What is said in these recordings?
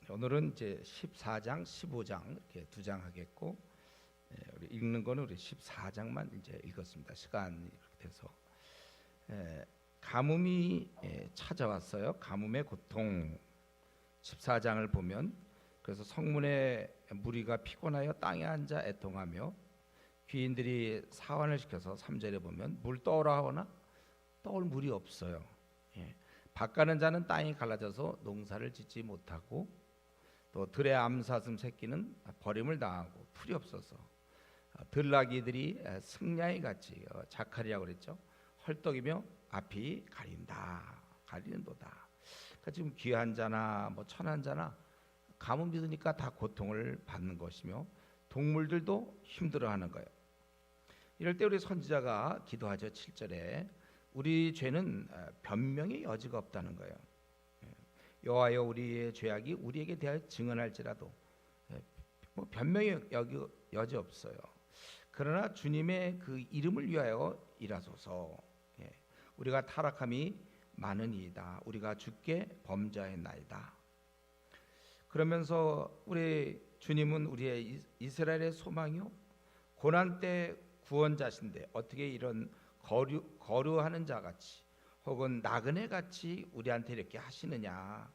오늘은 이제 14장, 15장 이렇게 두 장 하겠고, 우리 읽는 거는 우리 14장만 이제 읽었습니다. 시간이 이렇게 돼서 가뭄이 찾아왔어요. 가뭄의 고통. 14장을 보면 그래서 성문의 무리가 피곤하여 땅에 앉아 애통하며 귀인들이 사환을 시켜서 3절에 보면 물 떠오라 하거나 떠올 물이 없어요. 밭가는 자는 땅이 갈라져서 농사를 짓지 못하고 또 들의 암사슴 새끼는 버림을 당하고 풀이 없어서 들나귀들이 승냥이 같이 자칼이라고 그랬죠. 헐떡이며 앞이 가리는도다. 그러니까 지금 귀한 자나 뭐 천한 자나 가뭄 믿으니까 다 고통을 받는 것이며 동물들도 힘들어하는 거예요. 이럴 때 우리 선지자가 기도하죠. 7절에 우리 죄는 변명의 여지가 없다는 거예요. 여호와여 우리의 죄악이 우리에게 대하여 증언할지라도 뭐 변명의 여지 없어요. 그러나 주님의 그 이름을 위하여 일하소서. 우리가 타락함이 많으니이다. 우리가 주께 범죄하였나이다. 그러면서 우리 주님은 우리의 이스라엘의 소망이요 고난 때 구원자신데 어떻게 이런 거류하는 자같이 혹은 나그네 같이 우리한테 이렇게 하시느냐?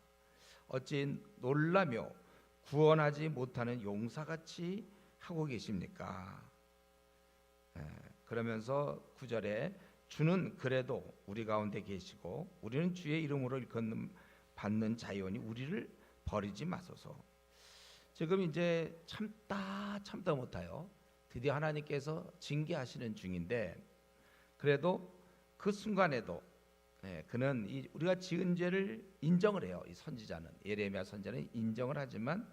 어찌 놀라며 구원하지 못하는 용사같이 하고 계십니까? 그러면서 9절에 주는 그래도 우리 가운데 계시고 우리는 주의 이름으로 받는 자유원이 우리를 버리지 마소서. 지금 이제 참다 못하여 드디어 하나님께서 징계하시는 중인데 그래도 그 순간에도 그는 우리가 지은 죄를 인정을 해요. 이 선지자는 예레미야 선지자는 인정을 하지만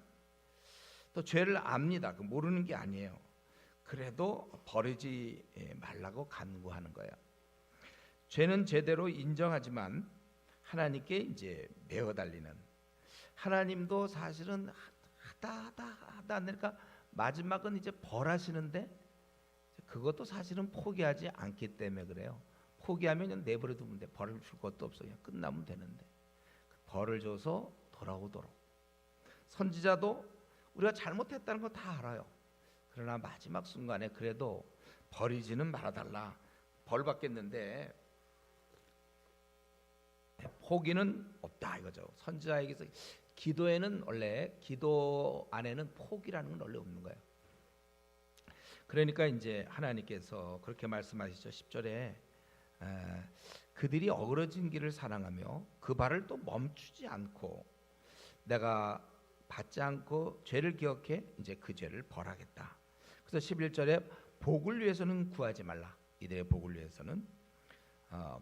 또 죄를 압니다. 그 모르는 게 아니에요. 그래도 버리지 말라고 간구하는 거예요. 죄는 제대로 인정하지만 하나님께 이제 매어 달리는 하나님도 사실은 하다 그러니까 마지막은 이제 벌하시는데 그것도 사실은 포기하지 않기 때문에 그래요. 포기하면 내버려 두면 돼. 벌을 줄 것도 없어. 그냥 끝나면 되는데 벌을 줘서 돌아오도록. 선지자도 우리가 잘못했다는 거 다 알아요. 그러나 마지막 순간에 그래도 버리지는 말아달라. 벌 받겠는데 포기는 없다 이거죠. 선지자에게서 기도에는 원래 기도 안에는 포기라는 건 원래 없는 거예요. 그러니까 이제 하나님께서 그렇게 말씀하시죠. 10절에 그들이 어그러진 길을 사랑하며 그 발을 또 멈추지 않고 내가 받지 않고 죄를 기억해 이제 그 죄를 벌하겠다. 그래서 11절에 복을 위해서는 구하지 말라. 이들의 복을 위해서는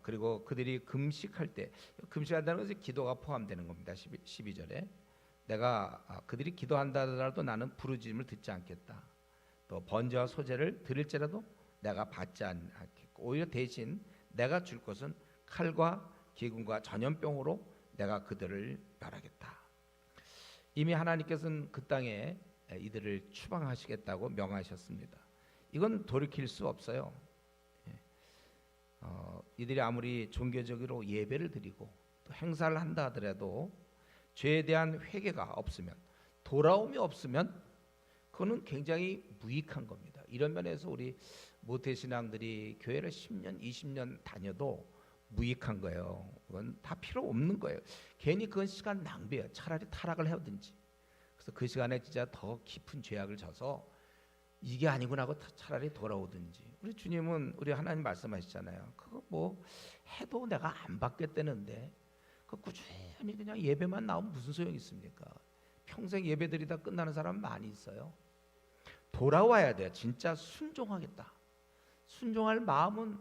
그리고 그들이 금식할 때 금식한다는 것은 기도가 포함되는 겁니다. 12절에 내가 그들이 기도한다 하더라도 나는 부르짖음을 듣지 않겠다. 또 번제와 소제를 드릴지라도 내가 받지 않겠고 오히려 대신 내가 줄 것은 칼과 기근과 전염병으로 내가 그들을 멸하겠다. 이미 하나님께서는 그 땅에 이들을 추방하시겠다고 명하셨습니다. 이건 돌이킬 수 없어요. 이들이 아무리 종교적으로 예배를 드리고 또 행사를 한다 하더라도 죄에 대한 회개가 없으면 돌아옴이 없으면 그거는 굉장히 무익한 겁니다. 이런 면에서 우리 모태신앙들이 교회를 10년, 20년 다녀도 무익한 거예요. 그건 다 필요 없는 거예요. 괜히 그건 시간 낭비예요. 차라리 타락을 해오든지. 그래서 그 시간에 진짜 더 깊은 죄악을 져서 이게 아니구나 하고 차라리 돌아오든지. 우리 주님은 우리 하나님 말씀하시잖아요. 그거 뭐 해도 내가 안 받겠다는데 그 꾸준히 그냥 예배만 나오면 무슨 소용이 있습니까? 평생 예배드리다 끝나는 사람 많이 있어요. 돌아와야 돼요. 진짜 순종하겠다. 순종할 마음은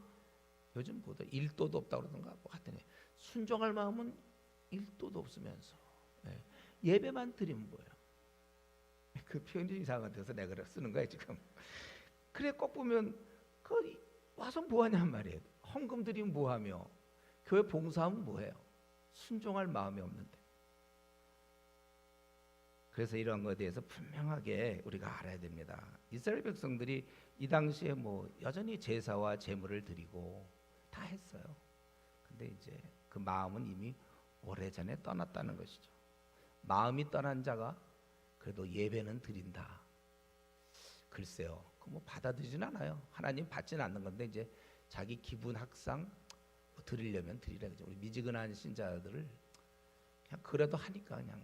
요즘 보다 1도도 없다고 그러던가 뭐 하여튼 순종할 마음은 1도도 없으면서 예배만 드리면 뭐예요? 그 표현이 이상한 데서 내가 쓰는 거야 지금. 그래 꼭 보면 그 와서 뭐하냔 말이에요. 헌금 드리면 뭐하며 교회 봉사하면 뭐해요? 순종할 마음이 없는데. 그래서 이런 것에 대해서 분명하게 우리가 알아야 됩니다. 이스라엘 백성들이 이 당시에 뭐 여전히 제사와 제물을 드리고 다 했어요. 근데 이제 그 마음은 이미 오래전에 떠났다는 것이죠. 마음이 떠난 자가 그래도 예배는 드린다. 글쎄요, 그 뭐 받아들이진 않아요. 하나님 받지는 않는 건데 이제 자기 기분 확상 뭐 드리려면 드리라 그죠. 우리 미지근한 신자들을 그냥 그래도 하니까 그냥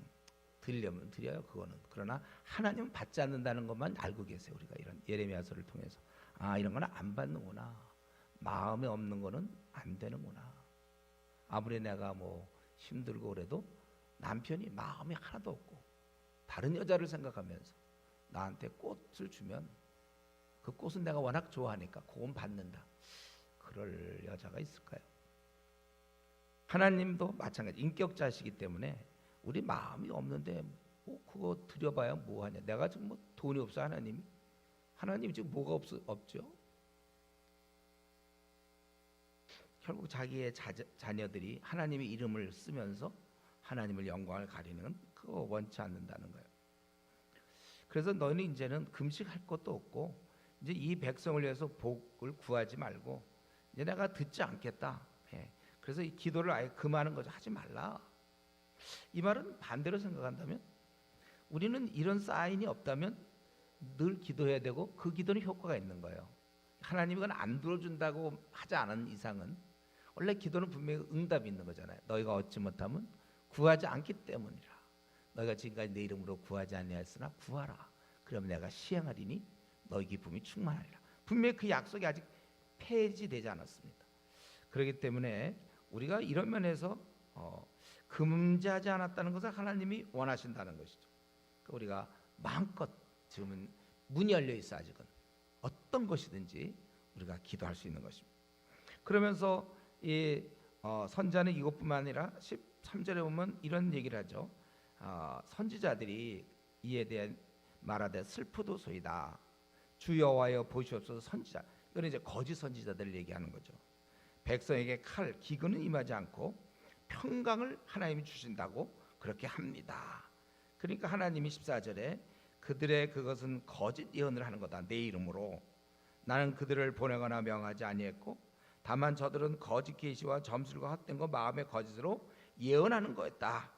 드리려면 드려요. 그거는. 그러나 하나님은 받지 않는다는 것만 알고 계세요. 우리가 이런 예레미야서를 통해서 이런 거는 안 받는구나. 마음에 없는 거는 안 되는구나. 아무리 내가 뭐 힘들고 그래도 남편이 마음이 하나도 없고 다른 여자를 생각하면서 나한테 꽃을 주면 그 꽃은 내가 워낙 좋아하니까 그건 받는다. 그럴 여자가 있을까요? 하나님도 마찬가지 인격자시기 때문에 우리 마음이 없는데 뭐 그거 드려봐야 뭐하냐. 내가 지금 뭐 돈이 없어 하나님이 지금 뭐가 없죠? 결국 자기의 자녀들이 하나님의 이름을 쓰면서 하나님을 영광을 가리는 그거 원치 않는다는 거예요. 그래서 너는 이제는 금식할 것도 없고 이제 이 백성을 위해서 복을 구하지 말고 이제 내가 듣지 않겠다. 그래서 이 기도를 아예 금하는 거죠. 하지 말라. 이 말은 반대로 생각한다면 우리는 이런 사인이 없다면 늘 기도해야 되고 그 기도는 효과가 있는 거예요. 하나님이 그건 안 들어준다고 하지 않은 이상은 원래 기도는 분명히 응답이 있는 거잖아요. 너희가 얻지 못하면 구하지 않기 때문이라. 너희가 지금까지 내 이름으로 구하지 아니하였으나 구하라. 그러면 내가 시행하리니 너희 기쁨이 충만하리라. 분명히 그 약속이 아직 폐지되지 않았습니다. 그렇기 때문에 우리가 이런 면에서 금지하지 않았다는 것을 하나님이 원하신다는 것이죠. 그러니까 우리가 마음껏 지금은 문이 열려 있어 아직은 어떤 것이든지 우리가 기도할 수 있는 것입니다. 그러면서 이 선자는 이것뿐만 아니라 13절에 보면 이런 얘기를 하죠. 선지자들이 이에 대해 말하되 슬프도소이다. 주 여호와여 보시옵소서. 선지자, 이거는 이제 거짓 선지자들을 얘기하는 거죠. 백성에게 칼, 기근은 임하지 않고 평강을 하나님이 주신다고 그렇게 합니다. 그러니까 하나님이 14절에 그들의 그것은 거짓 예언을 하는 거다. 내 이름으로 나는 그들을 보내거나 명하지 아니했고 다만 저들은 거짓 계시와 점술과 헛된 거 마음의 거짓으로 예언하는 거였다.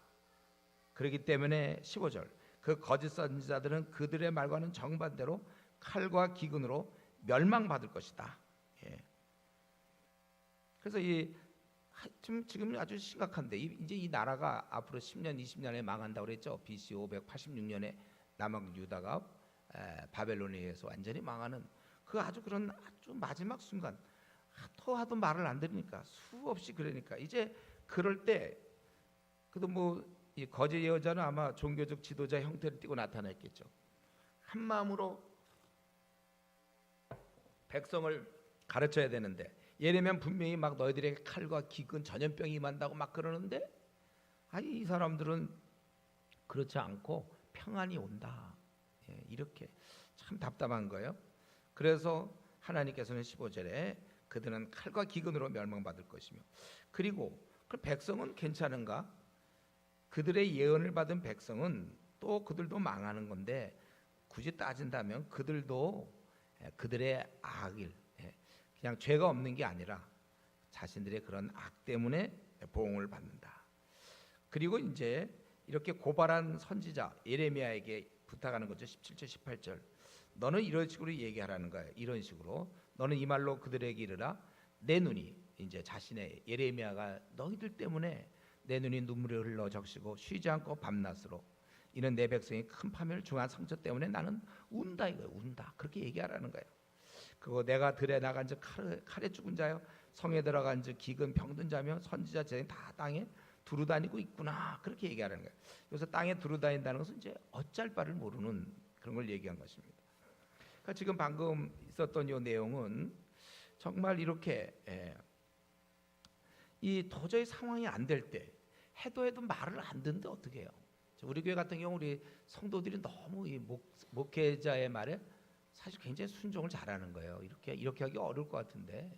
그렇기 때문에 15절 그 거짓 선지자들은 그들의 말과는 정반대로 칼과 기근으로 멸망받을 것이다. 그래서 지금 아주 심각한데 이제 이 나라가 앞으로 10년, 20년에 망한다고 그랬죠. BC 586년에 남왕 유다가 바벨론에 의해서 완전히 망하는 그 아주 그런 아주 마지막 순간 하도 말을 안 들으니까 수없이 그러니까 이제 그럴 때 그래도 뭐 이 거짓 예언자는 아마 종교적 지도자 형태를 띠고 나타났겠죠. 한 마음으로 백성을 가르쳐야 되는데 예레미야는 분명히 막 너희들에게 칼과 기근 전염병이 임한다고 막 그러는데 이 사람들은 그렇지 않고 평안이 온다. 이렇게 참 답답한 거예요. 그래서 하나님께서는 15절에 그들은 칼과 기근으로 멸망받을 것이며 그리고 그 백성은 괜찮은가? 그들의 예언을 받은 백성은 또 그들도 망하는 건데 굳이 따진다면 그들도 그들의 악일 그냥 죄가 없는 게 아니라 자신들의 그런 악 때문에 보응을 받는다. 그리고 이제 이렇게 고발한 선지자 예레미야에게 부탁하는 거죠. 17절 18절 너는 이런 식으로 얘기하라는 거예요. 이런 식으로 너는 이 말로 그들에게 이르라 내 눈이 이제 자신의 예레미야가 너희들 때문에 내 눈이 눈물을 흘러 적시고 쉬지 않고 밤낮으로 이는 내 백성이 큰 파멸을 중한 상처 때문에 나는 운다 이거예요. 운다 그렇게 얘기하라는 거예요. 그거 내가 들에 나간 즉 칼에 죽은 자여 성에 들어간 즉 기근 병든 자며 선지자 제자들이 다 땅에 두루다니고 있구나 그렇게 얘기하라는 거예요. 여기서 땅에 두루다닌다는 것은 이제 어쩔 바를 모르는 그런 걸 얘기한 것입니다. 그러니까 지금 방금 있었던 이 내용은 정말 이렇게 이 도저히 상황이 안 될 때 해도 말을 안 듣는데 어떻게 해요? 우리 교회 같은 경우 우리 성도들이 너무 이 목회자의 말에 사실 굉장히 순종을 잘하는 거예요. 이렇게 하기 어려울 것 같은데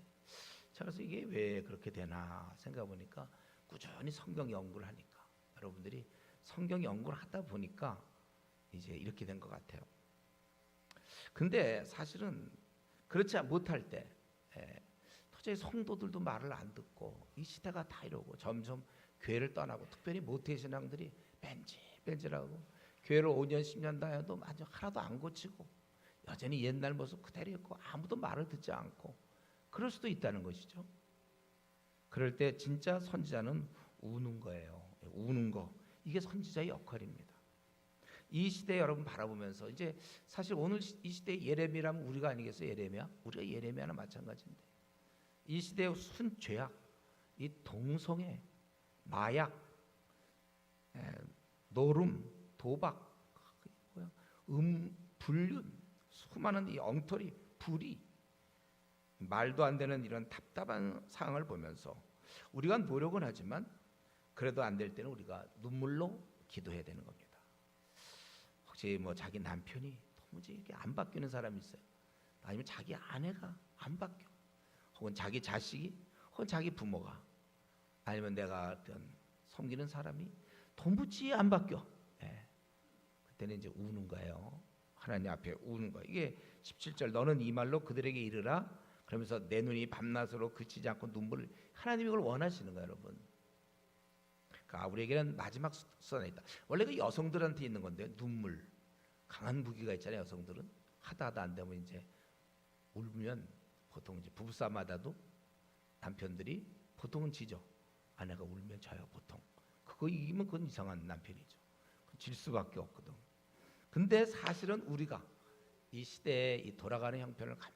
그래서 이게 왜 그렇게 되나 생각해 보니까 꾸준히 성경 연구를 하니까 여러분들이 성경 연구를 하다 보니까 이제 이렇게 된 것 같아요. 근데 사실은 그렇지 못할 때 도저히 성도들도 말을 안 듣고 이 시대가 다 이러고 점점 교회를 떠나고 특별히 모태신앙들이 뺀질하고 교회를 5년 10년 다녀도 아주 하나도 안 고치고 여전히 옛날 모습 그대로 있고 아무도 말을 듣지 않고 그럴 수도 있다는 것이죠. 그럴 때 진짜 선지자는 우는 거예요. 우는 거, 이게 선지자의 역할입니다. 이 시대 여러분 바라보면서 이제 사실 오늘 이 시대 예레미야라면 우리가 아니겠어요? 예레미야? 우리가 예레미야나 마찬가지인데 이 시대의 순 죄악, 이 동성애, 마약, 노름, 도박, 불륜, 수많은 이 엉터리, 불의, 말도 안 되는 이런 답답한 상황을 보면서 우리가 노력은 하지만 그래도 안 될 때는 우리가 눈물로 기도해야 되는 겁니다. 혹시 뭐 자기 남편이 도무지 이렇게 안 바뀌는 사람이 있어요? 아니면 자기 아내가 안 바뀌어? 혹은 자기 자식이, 혹은 자기 부모가, 아니면 내가 어떤 섬기는 사람이 도무지 안 바뀌어. 그때는 이제 우는 거예요. 하나님 앞에 우는 거예요. 이게 17절 너는 이 말로 그들에게 이르라. 그러면서 내 눈이 밤낮으로 그치지 않고 눈물을, 하나님이 그걸 원하시는 거예요, 여러분. 그러니까 우리에게는 마지막 수단이 있다. 원래 그 여성들한테 있는 건데 눈물, 강한 무기가 있잖아요. 여성들은 하다 안 되면 이제 울면 보통 이제 부부싸움하다도 남편들이 보통은 지죠. 아내가 울면 져요. 보통 그거 이기면 그건 이상한 남편이죠. 질 수밖에 없거든. 근데 사실은 우리가 이 시대에 이 돌아가는 형편을 가만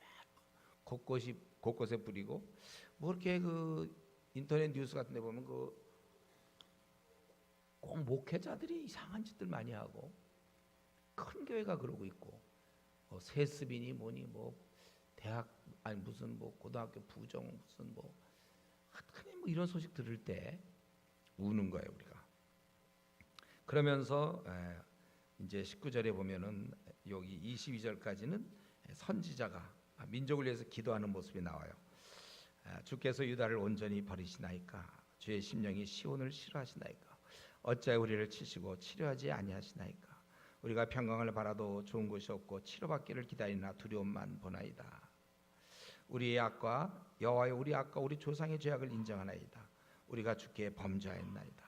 곳곳에 뿌리고 뭐 이렇게 그 인터넷 뉴스 같은 데 보면 그 꼭 목회자들이 이상한 짓들 많이 하고 큰 교회가 그러고 있고 세습이니 뭐니 뭐 대학 아니 무슨 뭐 고등학교 부정 무슨 뭐 하여튼 뭐 이런 소식 들을 때 우는 거예요 우리가. 그러면서 이제 19절에 보면은 여기 22절까지는 선지자가 민족을 위해서 기도하는 모습이 나와요. 주께서 유다를 온전히 버리시나이까? 주의 심령이 시온을 싫어하시나이까? 어찌하여 우리를 치시고 치료하지 아니하시나이까? 우리가 평강을 바라도 좋은 것이 없고 치료받기를 기다리나 두려움만 보나이다. 우리의 악과 여호와의 우리 악과 우리 조상의 죄악을 인정하나이다. 우리가 주께 범죄하였나이다.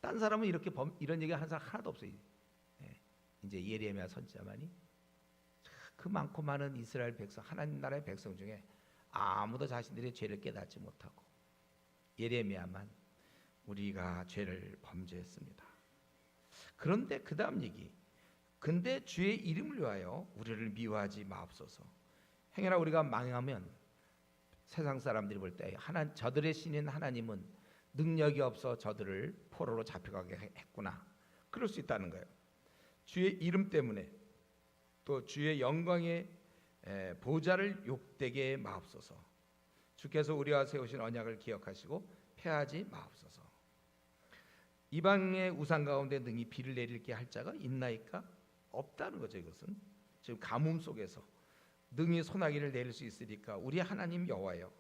딴 사람은 이렇게 이런 얘기 하는 사람 하나도 없어요. 이제 예레미야 선지자만이 그 많고 많은 이스라엘 백성, 하나님 나라의 백성 중에 아무도 자신들의 죄를 깨닫지 못하고 예레미야만 우리가 죄를 범죄했습니다. 그런데 그 다음 얘기, 근데 주의 이름을 위하여 우리를 미워하지 마옵소서. 행여나 우리가 망하면 세상 사람들이 볼 때 저들의 신인 하나님은 능력이 없어 저들을 포로로 잡혀가게 했구나, 그럴 수 있다는 거예요. 주의 이름 때문에 또 주의 영광의 보좌를 욕되게 마옵소서. 주께서 우리와 세우신 언약을 기억하시고 패하지 마옵소서. 이방의 우상 가운데 능히 비를 내리게 할 자가 있나이까? 없다는 거죠. 이것은 지금 가뭄 속에서 능히 소나기를 내릴 수 있으리까? 우리 하나님 여호와여,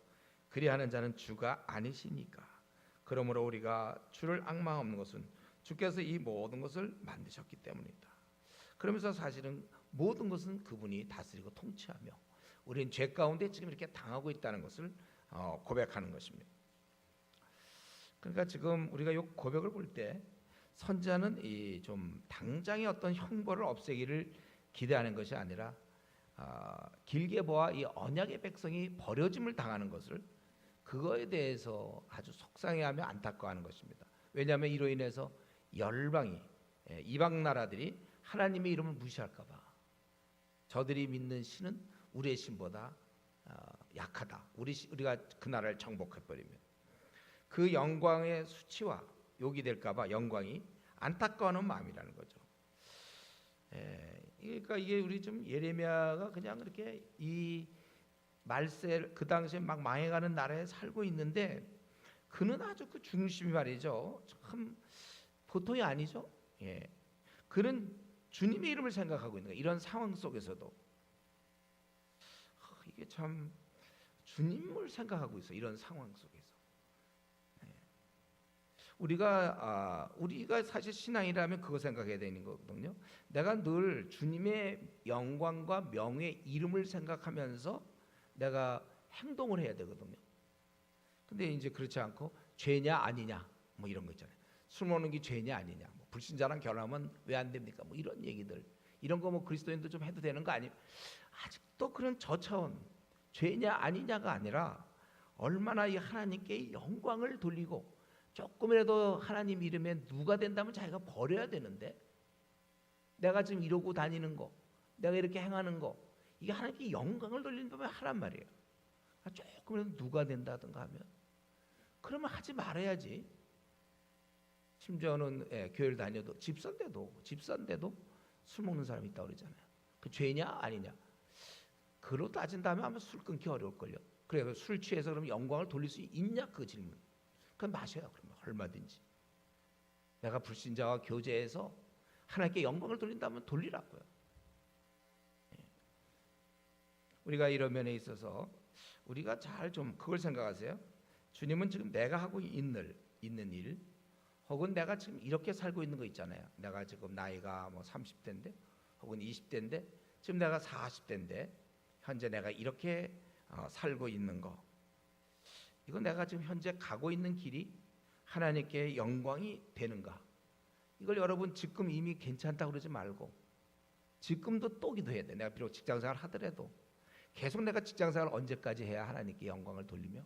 그리하는 자는 주가 아니시니까. 그러므로 우리가 주를 앙망없는 것은 주께서 이 모든 것을 만드셨기 때문이다. 그러면서 사실은 모든 것은 그분이 다스리고 통치하며 우리는 죄 가운데 지금 이렇게 당하고 있다는 것을 고백하는 것입니다. 그러니까 지금 우리가 이 고백을 볼 때 선지자는 이 좀 당장의 어떤 형벌을 없애기를 기대하는 것이 아니라 길게 보아 이 언약의 백성이 버려짐을 당하는 것을, 그거에 대해서 아주 속상해하며 안타까워하는 것입니다. 왜냐하면 이로 인해서 열방이, 이방 나라들이 하나님의 이름을 무시할까 봐, 저들이 믿는 신은 우리의 신보다 약하다, 우리가 그 나라를 정복해버리면 그 영광의 수치와 욕이 될까 봐 영광이 안타까워하는 마음이라는 거죠. 그러니까 이게 우리 좀 예레미야가 그냥 이렇게 이 말세 그 당시에 막 망해가는 나라에 살고 있는데 그는 아주 그 중심이 말이죠. 참 보통이 아니죠. 그는 주님의 이름을 생각하고 있는 거예요. 이런 상황 속에서도 이게 참 주님을 생각하고 있어. 이런 상황 속에서 우리가 사실 신앙이라면 그거 생각해야 되는 거거든요. 내가 늘 주님의 영광과 명예, 이름을 생각하면서 내가 행동을 해야 되거든요. 근데 이제 그렇지 않고 죄냐 아니냐 뭐 이런 거 있잖아요. 술 먹는 게 죄냐 아니냐, 뭐 불신자랑 결혼하면 왜 안 됩니까? 뭐 이런 얘기들, 이런 거 뭐 그리스도인도 좀 해도 되는 거 아니에요? 아직도 그런 저차원, 죄냐 아니냐가 아니라 얼마나 이 하나님께 영광을 돌리고, 조금이라도 하나님 이름에 누가 된다면 자기가 버려야 되는데, 내가 지금 이러고 다니는 거, 내가 이렇게 행하는 거, 이게 하나님께 영광을 돌린다면 하란 말이에요. 조금이라도 누가 된다든가 하면, 그러면 하지 말아야지. 심지어는 교회를 다녀도 집사인데도 술 먹는 사람이 있다고 그러잖아요. 그 죄냐 아니냐, 그로 따진다면 아마 술 끊기 어려울걸요. 그래, 술 취해서 그럼 영광을 돌릴 수 있냐 그 질문. 그럼 마셔요. 그러면 얼마든지. 내가 불신자와 교제해서 하나님께 영광을 돌린다면 돌리라고요. 우리가 이런 면에 있어서 우리가 잘 좀 그걸 생각하세요. 주님은 지금 내가 하고 있는 일, 혹은 내가 지금 이렇게 살고 있는 거 있잖아요. 내가 지금 나이가 뭐 30대인데 혹은 20대인데 지금 내가 40대인데 현재 내가 이렇게 살고 있는 거, 이거 내가 지금 현재 가고 있는 길이 하나님께 영광이 되는가? 이걸 여러분 지금 이미 괜찮다고 그러지 말고, 지금도 또 기도해야 돼. 내가 비록 직장생활 하더라도 계속 내가 직장생활을 언제까지 해야 하나님께 영광을 돌리며,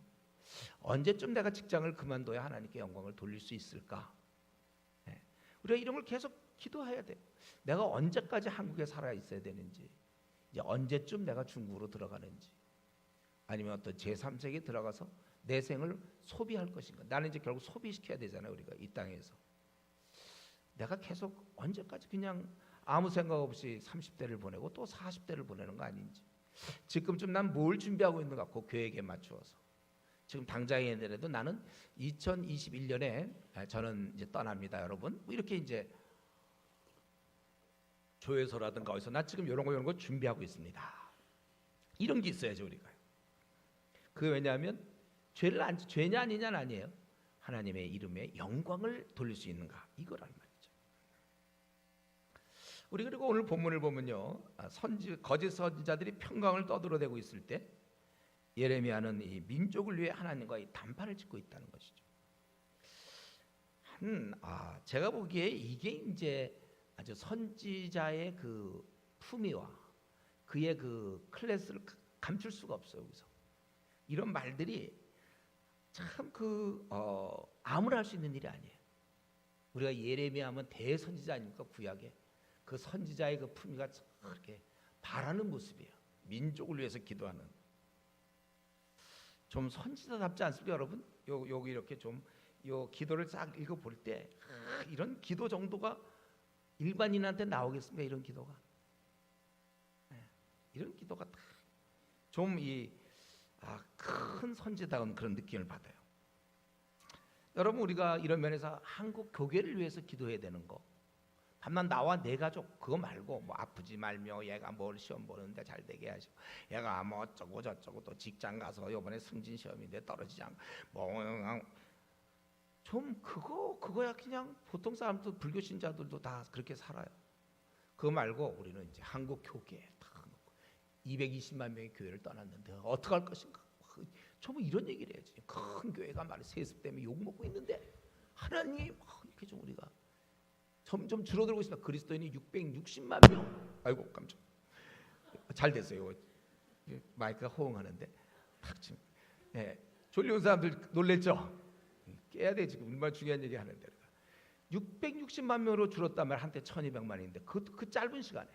언제쯤 내가 직장을 그만둬야 하나님께 영광을 돌릴 수 있을까? 우리가 이런 걸 계속 기도해야 돼. 내가 언제까지 한국에 살아 있어야 되는지, 이제 언제쯤 내가 중국으로 들어가는지, 아니면 어떤 제3세계에 들어가서 내 생을 소비할 것인가. 나는 이제 결국 소비시켜야 되잖아요. 우리가 이 땅에서 내가 계속 언제까지 그냥 아무 생각 없이 30대를 보내고 또 40대를 보내는 거 아닌지, 지금쯤 난 뭘 준비하고 있는 것 같고 계획에 맞추어서 지금 당장이라도 나는 2021년에 저는 이제 떠납니다, 여러분. 뭐 이렇게 이제 조회소라든가 어디서 나 지금 이런 거 준비하고 있습니다. 이런 게 있어야죠 우리가. 그게 왜냐하면 죄냐 아니냐는 아니에요. 하나님의 이름에 영광을 돌릴 수 있는가, 이거란 말이죠. 우리 그리고 오늘 본문을 보면요, 거짓 선지자들이 평강을 떠들어대고 있을 때 예레미야는 이 민족을 위해 하나님과 이 단판을 짓고 있다는 것이죠. 제가 보기에 이게 이제 아주 선지자의 그 품위와 그의 그 클래스를 감출 수가 없어요. 여기서 이런 말들이 참 아무나 할 수 있는 일이 아니에요. 우리가 예레미야 하면 대선지자 아닙니까? 구약에 그 선지자의 그 품위가 그렇게 바라는 모습이에요. 민족을 위해서 기도하는. 좀 선지자답지 않습니까, 여러분? 여기 이렇게 좀 요 기도를 싹 읽어 볼 때 이런 기도 정도가 일반인한테 나오겠습니까? 이런 기도가. 이런 기도가 좀 큰 선지다운 그런 느낌을 받아요. 여러분, 우리가 이런 면에서 한국 교회를 위해서 기도해야 되는 거, 밤낮 나와 내 가족 그거 말고 뭐 아프지 말며 얘가 뭘 시험 보는데 잘 되게 하시고, 얘가 뭐 어쩌고 저쩌고 또 직장 가서 이번에 승진 시험인데 떨어지지 않고 뭐 좀 그거야. 그냥 보통 사람도 불교 신자들도 다 그렇게 살아요. 그거 말고 우리는 이제 한국 교계에 다 220만 명의 교회를 떠났는데 어떻게 할 것인가? 좀 이런 얘기를 해야지. 큰 교회가 말이 세습 때문에 욕 먹고 있는데 하나님, 이렇게 좀 우리가 점점 줄어들고 있습니다. 그리스도인이 660만 명. 아이고 깜짝. 잘 됐어요. 마이크가 호응하는데 탁 지금. 졸려온 사람들 놀랬죠? 깨야 돼. 지금 얼마나 중요한 얘기 하는데 660만 명으로 줄었다면 한때 1200만인데 그 짧은 시간에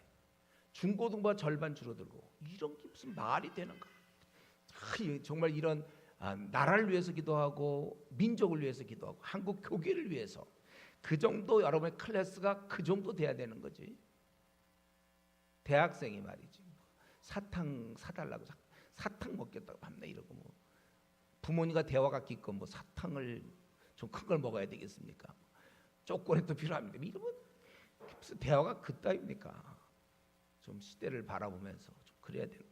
중고등부 절반 줄어들고, 이런 게 무슨 말이 되는가? 정말 이런 나라를 위해서 기도하고 민족을 위해서 기도하고 한국 교계를 위해서 그 정도 여러분의 클래스가 그 정도 돼야 되는 거지. 대학생이 말이지 사탕 사달라고 사탕 먹겠다고 밤낮 이러고, 뭐 부모님과 대화가 깊고 뭐 사탕을 좀 큰 걸 먹어야 되겠습니까? 초콜릿도 필요합니다. 이러면 무슨 대화가 그따위입니까? 좀 시대를 바라보면서 좀 그래야 되는.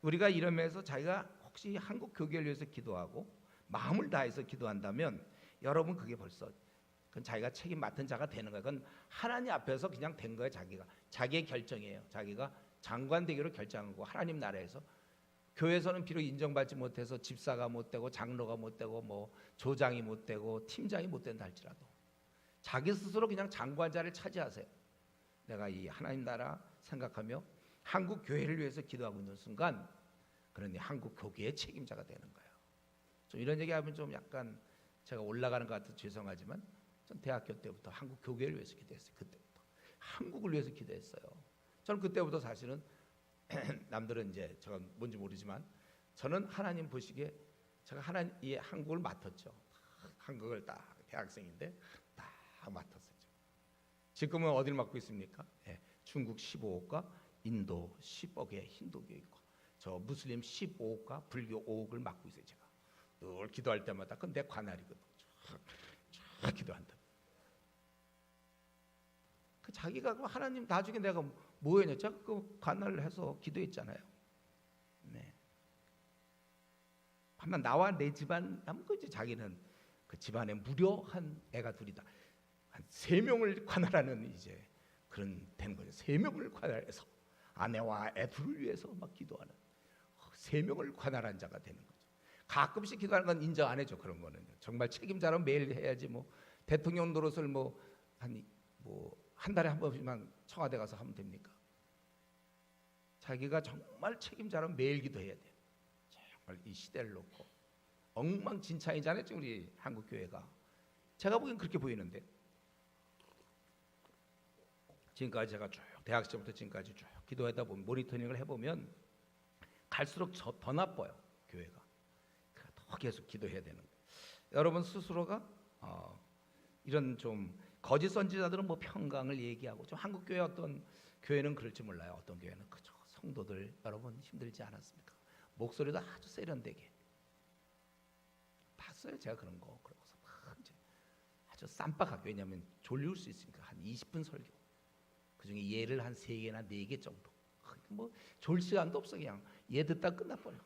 우리가 이러면서 자기가 혹시 한국 교계를 위해서 기도하고 마음을 다해서 기도한다면 여러분 그게 벌써 그건 자기가 책임 맡은 자가 되는 거예요. 그건 하나님 앞에서 그냥 된 거예요. 자기의 결정이에요. 자기가 장관 되기로 결정한 거고, 하나님 나라에서 교회에서는 비록 인정받지 못해서 집사가 못 되고 장로가 못 되고 뭐 조장이 못 되고 팀장이 못 된다 할지라도 자기 스스로 그냥 장관 자리를 차지하세요. 내가 이 하나님 나라 생각하며 한국 교회를 위해서 기도하고 있는 순간 그러니 한국 교계의 책임자가 되는 거예요. 좀 이런 얘기하면 좀 약간 제가 올라가는 것 같아서 죄송하지만 전 대학교 때부터 한국 교계를 위해서 기도했어요. 그때부터 한국을 위해서 기도했어요. 저는 그때부터 사실은 남들은 이제 제가 뭔지 모르지만 저는 하나님 보시기에 제가 하나님 이 한국을 맡았죠. 한국을 딱 대학생인데 딱 맡았어요. 지금은 어디를 맡고 있습니까? 예, 중국 15억과 인도 10억의 힌두교육과 저 무슬림 15억과 불교 5억을 맡고 있어요. 제가 늘 기도할 때마다 그건 내 관할이거든. 쫙 기도한다. 그 자기가 하나님 나중에 내가 뭐 했냐? 제가 그 관할을 해서 기도했잖아요. 네. 한번 나와 내 집안 하면 그 이제 자기는 그 집안에 무려 한 애가 둘이다. 한 3명을 관할하는 이제 그런 된 거죠. 3명을 관할해서 아내와 애 둘을 위해서 막 기도하는 3명을 관할한 자가 되는 거죠. 가끔씩 기도하는 건 인정 안 해줘. 그런 거는 정말 책임자로 매일 해야지. 뭐 대통령 노릇을 뭐 한 달에 한 번씩만 청와대 가서 하면 됩니까? 자기가 정말 책임자로 매일 기도해야 돼. 정말 이 시대를 놓고 엉망진창이잖아요. 지금 우리 한국 교회가. 제가 보기엔 그렇게 보이는데 지금까지 제가 쭉 대학 시절부터 지금까지 쭉 기도하다 보면 모니터링을 해보면 갈수록 더 나빠요. 교회가. 더 계속 기도해야 되는 거예요. 여러분 스스로가 이런 좀 거짓 선지자들은 뭐 평강을 얘기하고 좀 한국 교회 어떤 교회는 그럴지 몰라요. 어떤 교회는 그저 성도들 여러분 힘들지 않았습니까? 목소리도 아주 세련되게 봤어요. 제가 그런 거 그러고서 막 이제 아주 쌈박하게 왜냐하면 졸릴 수 있으니까 한 20분 설교 그 중에 예를 한 3개나 4개 정도 뭐 졸 시간도 없어 그냥 예 듣다 끝나버려.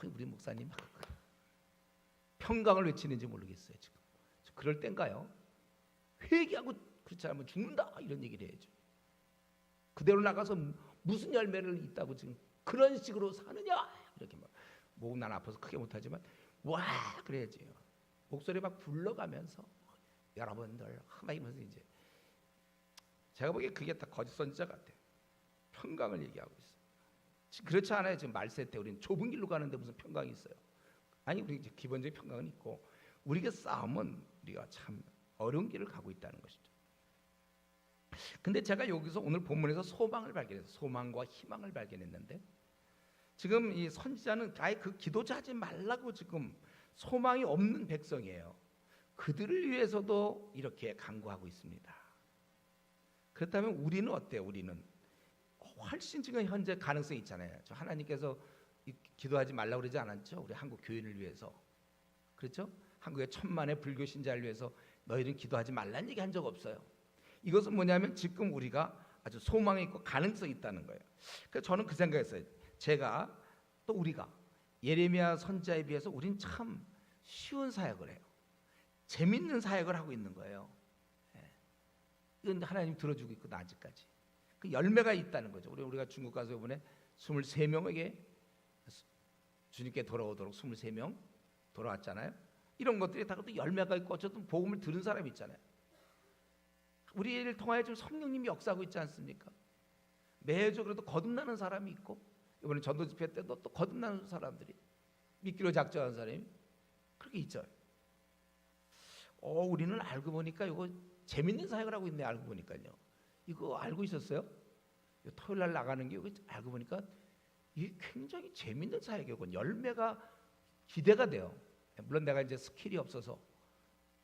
우리 목사님 평강을 외치는지 모르겠어요. 지금 그럴 땐가요? 회개하고 그렇지 않으면 죽는다 이런 얘기를 해야죠. 그대로 나가서 무슨 열매를 있다고 지금 그런 식으로 사느냐 이렇게 막 목은 난 아파서 크게 못하지만 와 그래야지요. 목소리 막 불러가면서 여러분들 하면서 이제 제가 보기에 그게 다 거짓 선지자 같아요. 평강을 얘기하고 있어요. 그렇지 않아요. 지금 말세 때 우리는 좁은 길로 가는데 무슨 평강이 있어요? 아니 우리 이제 기본적인 평강은 있고 우리가 싸움은 우리가 참 어려운 길을 가고 있다는 것이죠. 근데 제가 여기서 오늘 본문에서 소망을 발견해서 소망과 희망을 발견했는데 지금 이 선지자는 아예 그 기도하지 말라고 지금 소망이 없는 백성이에요. 그들을 위해서도 이렇게 간구하고 있습니다. 그렇다면 우리는 어때요? 우리는 훨씬 지금 현재 가능성이 있잖아요. 저 하나님께서 기도하지 말라고 그러지 않았죠? 우리 한국 교인을 위해서. 그렇죠? 한국의 1000만의 불교 신자를 위해서 너희는 기도하지 말라는 얘기 한 적 없어요. 이것은 뭐냐면 지금 우리가 아주 소망이 있고 가능성이 있다는 거예요. 그래서 저는 그 생각했어요. 제가 또 우리가 예레미야 선지자에 비해서 우린 참 쉬운 사역을 해요. 재밌는 사역을 하고 있는 거예요. 이건 하나님 들어주고 있거든 아직까지. 그 열매가 있다는 거죠. 우리가 중국 가서 이번에 23명에게 주님께 돌아오도록 23명 돌아왔잖아요. 이런 것들이 다 또 열매가 있고 어쨌든 복음을 들은 사람이 있잖아요. 우리를 통하여 지금 성령님이 역사하고 있지 않습니까? 매주 그래도 거듭나는 사람이 있고 이번에 전도 집회 때도 또 거듭나는 사람들이 믿기로 작정한 사람이 그렇게 있죠. 우리는 알고 보니까 이거 재밌는 사역을 하고 있네. 알고 보니까요. 이거 알고 있었어요? 토요일 날 나가는 게 이거 알고 보니까 이게 굉장히 재밌는 사역이고 열매가 기대가 돼요. 물론 내가 이제 스킬이 없어서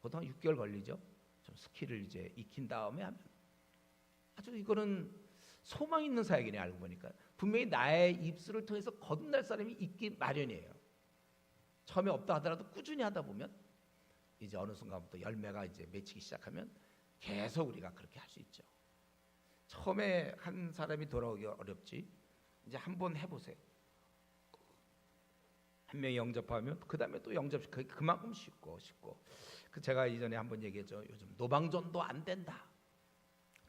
보통 6개월 걸리죠. 좀 스킬을 이제 익힌 다음에 하면 아주 이거는 소망 있는 사역이네. 알고 보니까 분명히 나의 입술을 통해서 거듭날 사람이 있기 마련이에요. 처음에 없다 하더라도 꾸준히 하다 보면 이제 어느 순간부터 열매가 이제 맺히기 시작하면 계속 우리가 그렇게 할 수 있죠. 처음에 한 사람이 돌아오기 어렵지. 이제 한번 해보세요. 한 명이 영접하면 그 다음에 또 영접 그만큼 쉽고. 그 제가 이전에 한번 얘기했죠. 요즘 노방전도 안 된다.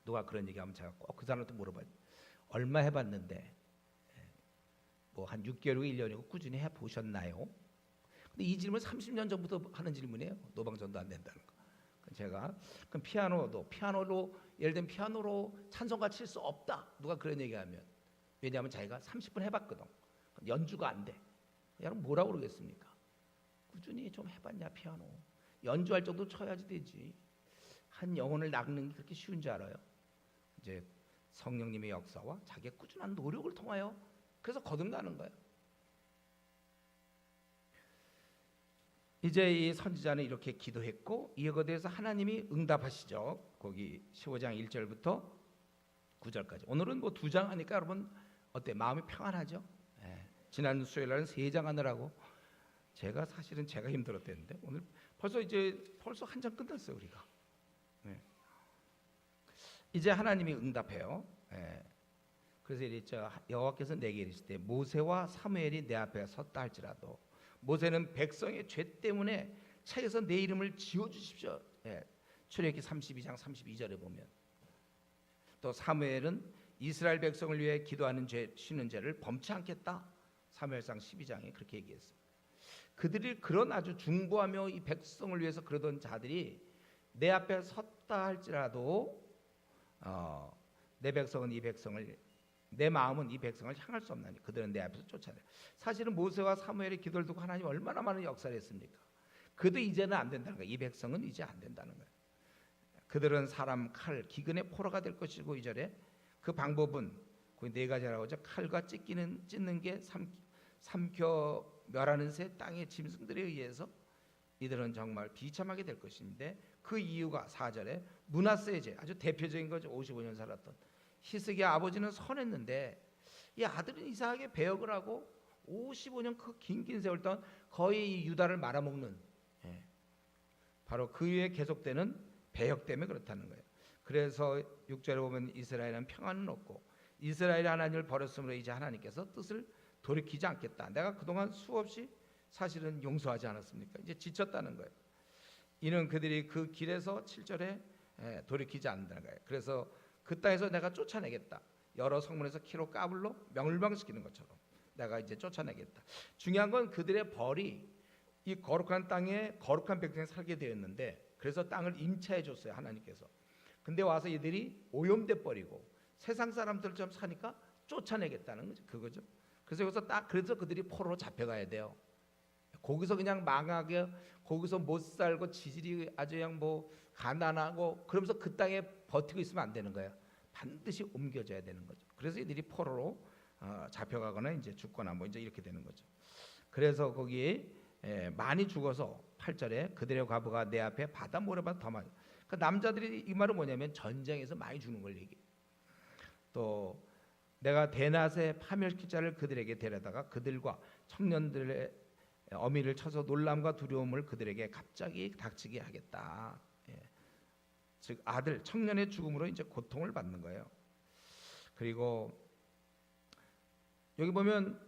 누가 그런 얘기하면 제가 꼭 그 사람한테 물어봐요. 얼마 해봤는데 뭐 한 6개월이고 1년이고 꾸준히 해보셨나요? 근데 이 질문 30년 전부터 하는 질문이에요. 노방전도 안 된다는 거. 제가 그럼 피아노로 예를 들면 피아노로 찬송가 칠 수 없다. 누가 그런 얘기하면 왜냐하면 자기가 30분 해봤거든. 연주가 안 돼. 여러분 뭐라고 그러겠습니까? 꾸준히 좀 해봤냐 피아노. 연주할 정도 쳐야지 되지. 한 영혼을 낚는 게 그렇게 쉬운 줄 알아요? 이제 성령님의 역사와 자기의 꾸준한 노력을 통하여 그래서 거듭나는 거예요. 이제 이 선지자는 이렇게 기도했고 이거에 대해서 하나님이 응답하시죠. 거기 15장 1절부터 9절까지. 오늘은 뭐 2장 하니까 여러분 어때? 마음이 평안하죠? 예. 지난 수요일날은 3장 하느라고 사실은 제가 힘들었대는데 오늘 벌써 한 장 끝났어요 우리가. 예. 이제 하나님이 응답해요. 예. 그래서 이랬죠. 여호와께서 내게 이르시되 모세와 사무엘이 내 앞에 섰다 할지라도 모세는 백성의 죄 때문에 책에서 내 이름을 지워주십시오. 예. 출애굽기 32장 32절에 보면 또 사무엘은 이스라엘 백성을 위해 기도하는 쉬는 죄를 범치 않겠다. 사무엘상 12장에 그렇게 얘기했어요. 그들이 그런 아주 중보하며 이 백성을 위해서 그러던 자들이 내 앞에 섰다 할지라도 내 마음은 이 백성을 향할 수 없나니 그들은 내 앞에서 쫓아내. 사실은 모세와 사무엘의 기도를 두고 하나님 얼마나 많은 역사를 했습니까? 그도 이제는 안 된다는 거예요. 이 백성은 이제 안 된다는 거예요. 그들은 사람 칼 기근의 포로가 될 것이고 2절에 그 방법은 거의 4가지라고 하죠. 칼과 찢는 게 삼켜 멸하는 새 땅의 짐승들에 의해서 이들은 정말 비참하게 될 것인데 그 이유가 4절에 므낫세의 죄, 아주 대표적인 거죠. 55년 살았던 히스기야 아버지는 선했는데 이 아들은 이상하게 배역을 하고 55년 그 긴 세월 동안 거의 유다를 말아먹는, 바로 그 위에 계속되는 배역 때문에 그렇다는 거예요. 그래서 6절에 보면 이스라엘은 평안은 없고 이스라엘이 하나님을 버렸으므로 이제 하나님께서 뜻을 돌이키지 않겠다. 내가 그동안 수없이 사실은 용서하지 않았습니까? 이제 지쳤다는 거예요. 이는 그들이 그 길에서 7절에 돌이키지 않는다는 거예요. 그래서 그 땅에서 내가 쫓아내겠다. 여러 성문에서 키로 까불로 멸망시키는 것처럼 내가 이제 쫓아내겠다. 중요한 건 그들의 벌이 이 거룩한 땅에 거룩한 백성이 살게 되었는데 그래서 땅을 임차해 줬어요 하나님께서. 근데 와서 이들이 오염돼 버리고 세상 사람들처럼 사니까 쫓아내겠다는 거죠. 그거죠. 그래서 여기서 그래서 그들이 포로로 잡혀가야 돼요. 거기서 그냥 망하게 거기서 못 살고 지질이 아주 그냥 뭐 가난하고 그러면서 그 땅에 버티고 있으면 안 되는 거예요. 반드시 옮겨져야 되는 거죠. 그래서 이들이 포로로 잡혀가거나 이제 죽거나 뭐 이제 이렇게 되는 거죠. 그래서 거기에 많이 죽어서 8절에 그들의 과부가 내 앞에 바다 모래보다 더 많이. 그 남자들이 이 말은 뭐냐면 전쟁에서 많이 죽는 걸 얘기해요. 또 내가 대낮에 파멸킬 자를 그들에게 데려다가 그들과 청년들의 어미를 쳐서 놀람과 두려움을 그들에게 갑자기 닥치게 하겠다. 즉 아들 청년의 죽음으로 이제 고통을 받는 거예요. 그리고 여기 보면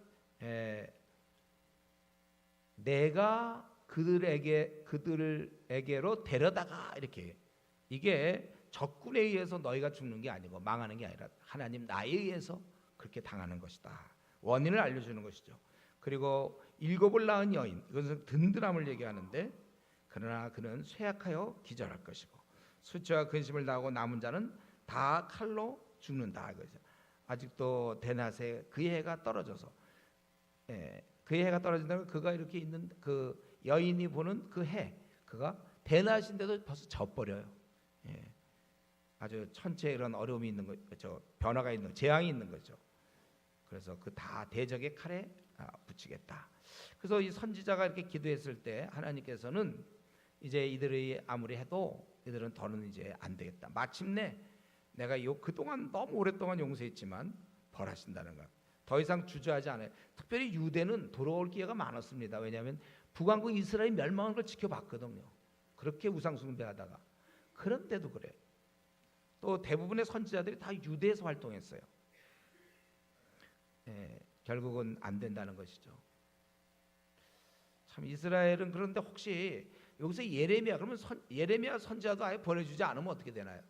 내가 그들에게로 데려다가 이렇게 이게 적군에 의해서 너희가 죽는 게 아니고 망하는 게 아니라 하나님 나에 의해서 그렇게 당하는 것이다. 원인을 알려주는 것이죠. 그리고 7을 낳은 여인 이것은 든든함을 얘기하는데 그러나 그는 쇠약하여 기절할 것이고 수치와 근심을 당하고 남은 자는 다 칼로 죽는다. 이거죠. 아직도 대낮에 그의 해가 떨어져서 그의 해가 떨어진다면 그가 이렇게 있는 그 여인이 보는 그 해 그가 대낮인데도 벌써 져버려요. 아주 천체에 이런 어려움이 있는 거죠. 변화가 있는 재앙이 있는 거죠. 그래서 그 다 대적의 칼에 붙이겠다. 그래서 이 선지자가 이렇게 기도했을 때 하나님께서는 이제 이들이 아무리 해도 이들은 더는 이제 안 되겠다. 마침내 내가 그동안 너무 오랫동안 용서했지만 벌하신다는 것. 더 이상 주저하지 않아요. 특별히 유대는 돌아올 기회가 많았습니다. 왜냐하면 북왕국 이스라엘 멸망한 걸 지켜봤거든요. 그렇게 우상 숭배하다가. 그런데도 그래. 또 대부분의 선지자들이 다 유대에서 활동했어요. 결국은 안 된다는 것이죠. 참 이스라엘은 그런데 혹시 여기서 예레미야 그러면 예레미야 선지자도 아예 보내주지 않으면 어떻게 되나요?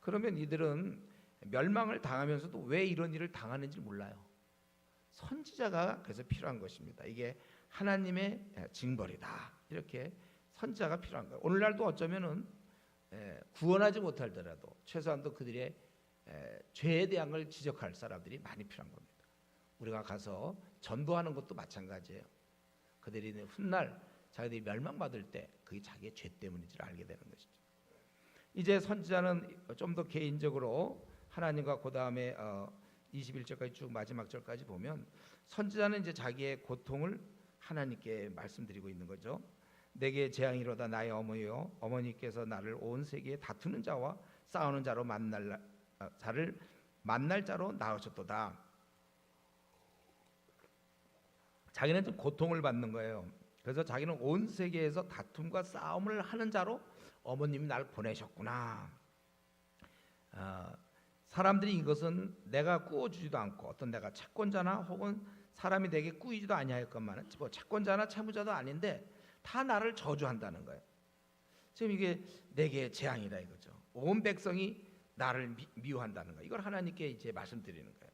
그러면 이들은 멸망을 당하면서도 왜 이런 일을 당하는지 몰라요. 선지자가 그래서 필요한 것입니다. 이게 하나님의 징벌이다. 이렇게 선지자가 필요한 거예요. 오늘날도 어쩌면은 구원하지 못하더라도 최소한도 그들의 죄에 대한 걸 지적할 사람들이 많이 필요한 겁니다. 우리가 가서 전도하는 것도 마찬가지예요. 그들이 훗날 자기들이 멸망받을 때 그게 자기의 죄 때문인지를 알게 되는 것이죠. 이제 선지자는 좀 더 개인적으로 하나님과 그 다음에 21절까지 쭉 마지막 절까지 보면 선지자는 이제 자기의 고통을 하나님께 말씀드리고 있는 거죠. 내게 재앙이로다 나의 어머니여, 어머니께서 나를 온 세계에 다투는 자와 싸우는 자로 만날 자로 낳으셨도다. 자기는 좀 고통을 받는 거예요. 그래서 자기는 온 세계에서 다툼과 싸움을 하는 자로 어머님이 나를 보내셨구나. 사람들이 이것은 내가 꾸어주지도 않고 어떤 내가 채권자나 혹은 사람이 내게 꾸이지도 아니하였건만은 뭐 채권자나 채무자도 아닌데 다 나를 저주한다는 거예요. 지금 이게 내게 재앙이다 이거죠. 온 백성이 나를 미워한다는 거예요. 이걸 하나님께 이제 말씀드리는 거예요.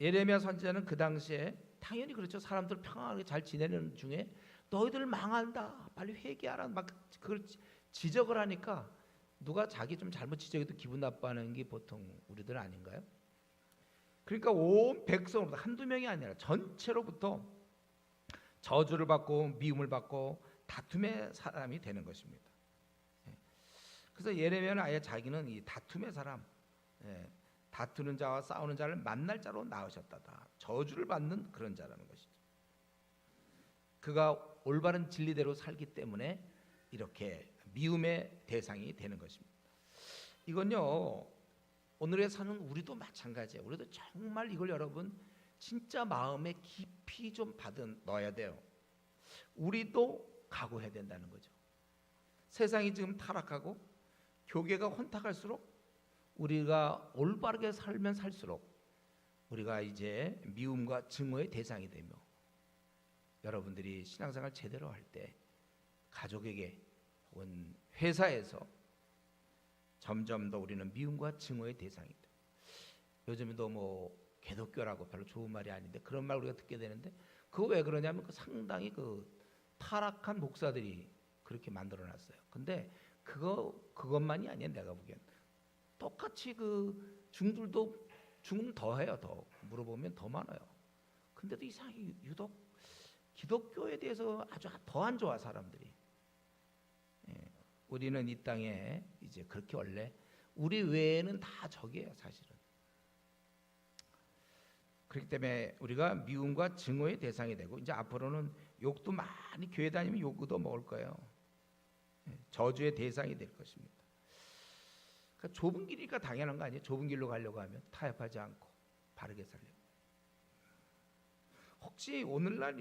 예레미야 선지자는 그 당시에 당연히 그렇죠. 사람들 평안하게 잘 지내는 중에 너희들 망한다. 빨리 회개하라. 막 그걸 지적을 하니까 누가 자기 좀 잘못 지적해도 기분 나빠하는 게 보통 우리들 아닌가요? 그러니까 온 백성으로부터 한두 명이 아니라 전체로부터 저주를 받고 미움을 받고 다툼의 사람이 되는 것입니다. 그래서 예레미야는 아예 자기는 이 다툼의 사람, 다투는 자와 싸우는 자를 만날 자로 낳으셨다다. 저주를 받는 그런 자라는 것이죠. 그가 올바른 진리대로 살기 때문에 이렇게 미움의 대상이 되는 것입니다. 이건요, 오늘에 사는 우리도 마찬가지예요. 우리도 정말 이걸 여러분 진짜 마음에 깊이 좀 넣어야 돼요. 우리도 각오해야 된다는 거죠. 세상이 지금 타락하고 교계가 혼탁할수록 우리가 올바르게 살면 살수록 우리가 이제 미움과 증오의 대상이 되며 여러분들이 신앙생활 제대로 할 때 가족에게 혹은 회사에서 점점 더 우리는 미움과 증오의 대상이 돼. 요즘에도 뭐 개독교라고 별로 좋은 말이 아닌데 그런 말 우리가 듣게 되는데 그거 왜 그러냐면 그 상당히 그 타락한 목사들이 그렇게 만들어놨어요. 근데 그것만이 아니야. 내가 보기엔 똑같이 그 중들도 중은 더 해요. 더 물어보면 더 많아요. 근데도 이상하게 유독 기독교에 대해서 아주 더 안 좋아 사람들이. 우리는 이 땅에 이제 그렇게 원래 우리 외에는 다 적이에요 사실은. 그렇기 때문에 우리가 미움과 증오의 대상이 되고 이제 앞으로는 욕도 많이 교회 다니면 욕도 먹을 거예요. 저주의 대상이 될 것입니다. 그러니까 좁은 길이니까 당연한 거 아니에요? 좁은 길로 가려고 하면 타협하지 않고 바르게 살려고. 혹시 오늘날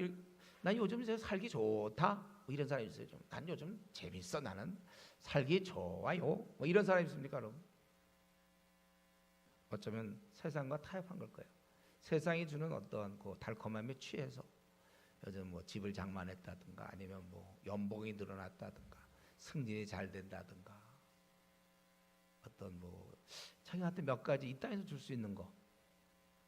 난 요즘 살기 좋다 뭐 이런 사람이 있어요. 난 요즘 재밌어. 나는 살기 좋아요. 뭐 이런 사람이 있습니까, 여러분? 어쩌면 세상과 타협한 걸 거예요. 세상이 주는 어떤 그 달콤함에 취해서 요즘 뭐 집을 장만했다든가 아니면 뭐 연봉이 늘어났다든가 승진이 잘 된다든가 어떤 뭐 자기한테 몇 가지 이 땅에서 줄 수 있는 거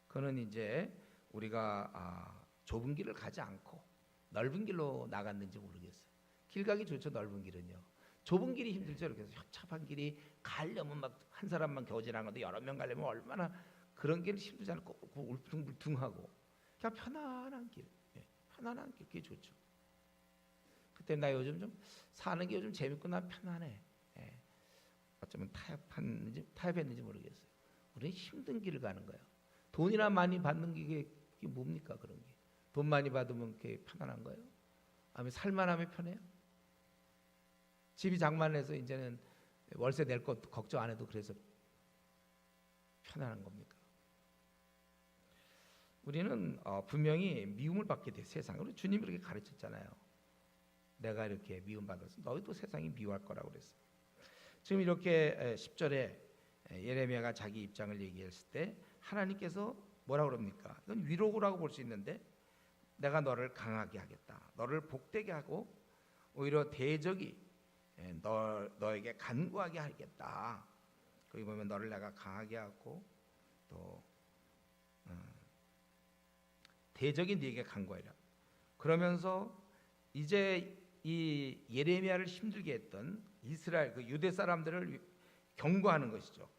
그거는 이제 우리가 좁은 길을 가지 않고 넓은 길로 나갔는지 모르겠어요. 길 가기 좋죠. 넓은 길은요. 좁은 길이 힘들죠. 이렇게 해서 협착한 길이 가려면 막 한 사람만 겨우지는 건데 여러 명 가려면 얼마나 그런 길 힘들지 않고 울퉁불퉁하고 그냥 편안한 길, 편안한 길 그게 좋죠. 그때 나 요즘 좀 사는 게 요즘 재밌고 난 편안해. 어쩌면 타협했는지 모르겠어요. 우리는 힘든 길을 가는 거예요. 돈이나 많이 받는 게 뭡니까 그런 게? 돈 많이 받으면 그렇게 편안한 거예요? 아니면 살만하면 편해요? 집이 장만해서 이제는 월세 낼 것 걱정 안 해도 그래서 편안한 겁니까? 우리는 분명히 미움을 받게 돼 세상으로. 주님이 그렇게 가르쳤잖아요. 내가 이렇게 미움받아서 너희도 세상이 미워할 거라고 그랬어요. 지금 이렇게 10절에 예레미야가 자기 입장을 얘기했을 때 하나님께서 뭐라고 그럽니까? 이건 위로라고 볼 수 있는데 내가 너를 강하게 하겠다. 너를 복되게 하고 오히려 대적이 너에게 간구하게 하겠다. 거기 보면 너를 내가 강하게 하고 또 대적이 네게 간구하리라. 그러면서 이제 이 예레미야를 힘들게 했던 이스라엘 그 유대 사람들을 경고하는 것이죠.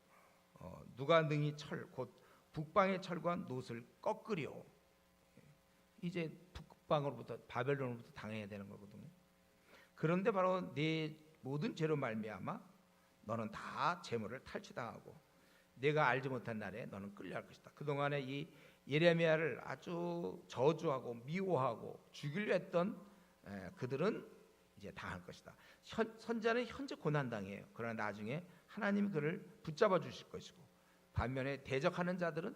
누가 능히 곧 북방의 철과 놋을 꺾으리오. 이제 북방으로부터 바벨론으로부터 당해야 되는 거거든요. 그런데 바로 내 모든 죄로 말미암아 너는 다 재물을 탈취당하고 내가 알지 못한 날에 너는 끌려갈 것이다. 그동안에 이 예레미야를 아주 저주하고 미워하고 죽이려 했던 그들은 이제 당할 것이다. 선자는 현재 고난당해요. 그러나 나중에 하나님이 그를 붙잡아 주실 것이고, 반면에 대적하는 자들은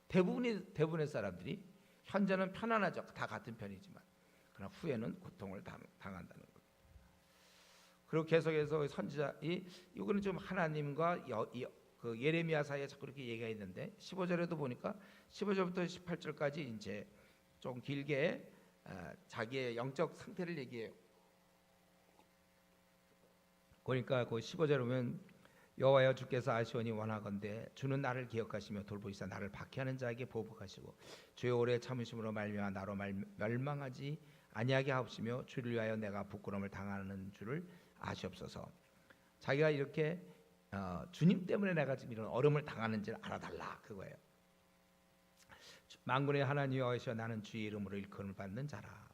대부분의 사람들이 현재는 편안하죠. 다 같은 편이지만 그러나 후에는 고통을 당한다는 것. 그리고 계속해서 선지자 이거는 좀 하나님과 그 예레미야 사이에 자꾸 이렇게 얘기가 있는데 15절에도 보니까 15절부터 18절까지 이제 좀 길게 자기의 영적 상태를 얘기해요. 그러니까 그 15절에 보면 여호와여 주께서 아시오니 원하건대 주는 나를 기억하시며 돌보시사 나를 박해하는 자에게 보복하시고 주의 오래 참으심으로 말미암아 나로 멸망하지 아니하게 하옵시며 주를 위하여 내가 부끄러움을 당하는 줄을 아시옵소서. 자기가 이렇게 주님 때문에 내가 지금 이런 어려움을 당하는지를 알아달라 그거예요. 만군의 하나님 여호와시여 나는 주의 이름으로 일컬음을 받는 자라.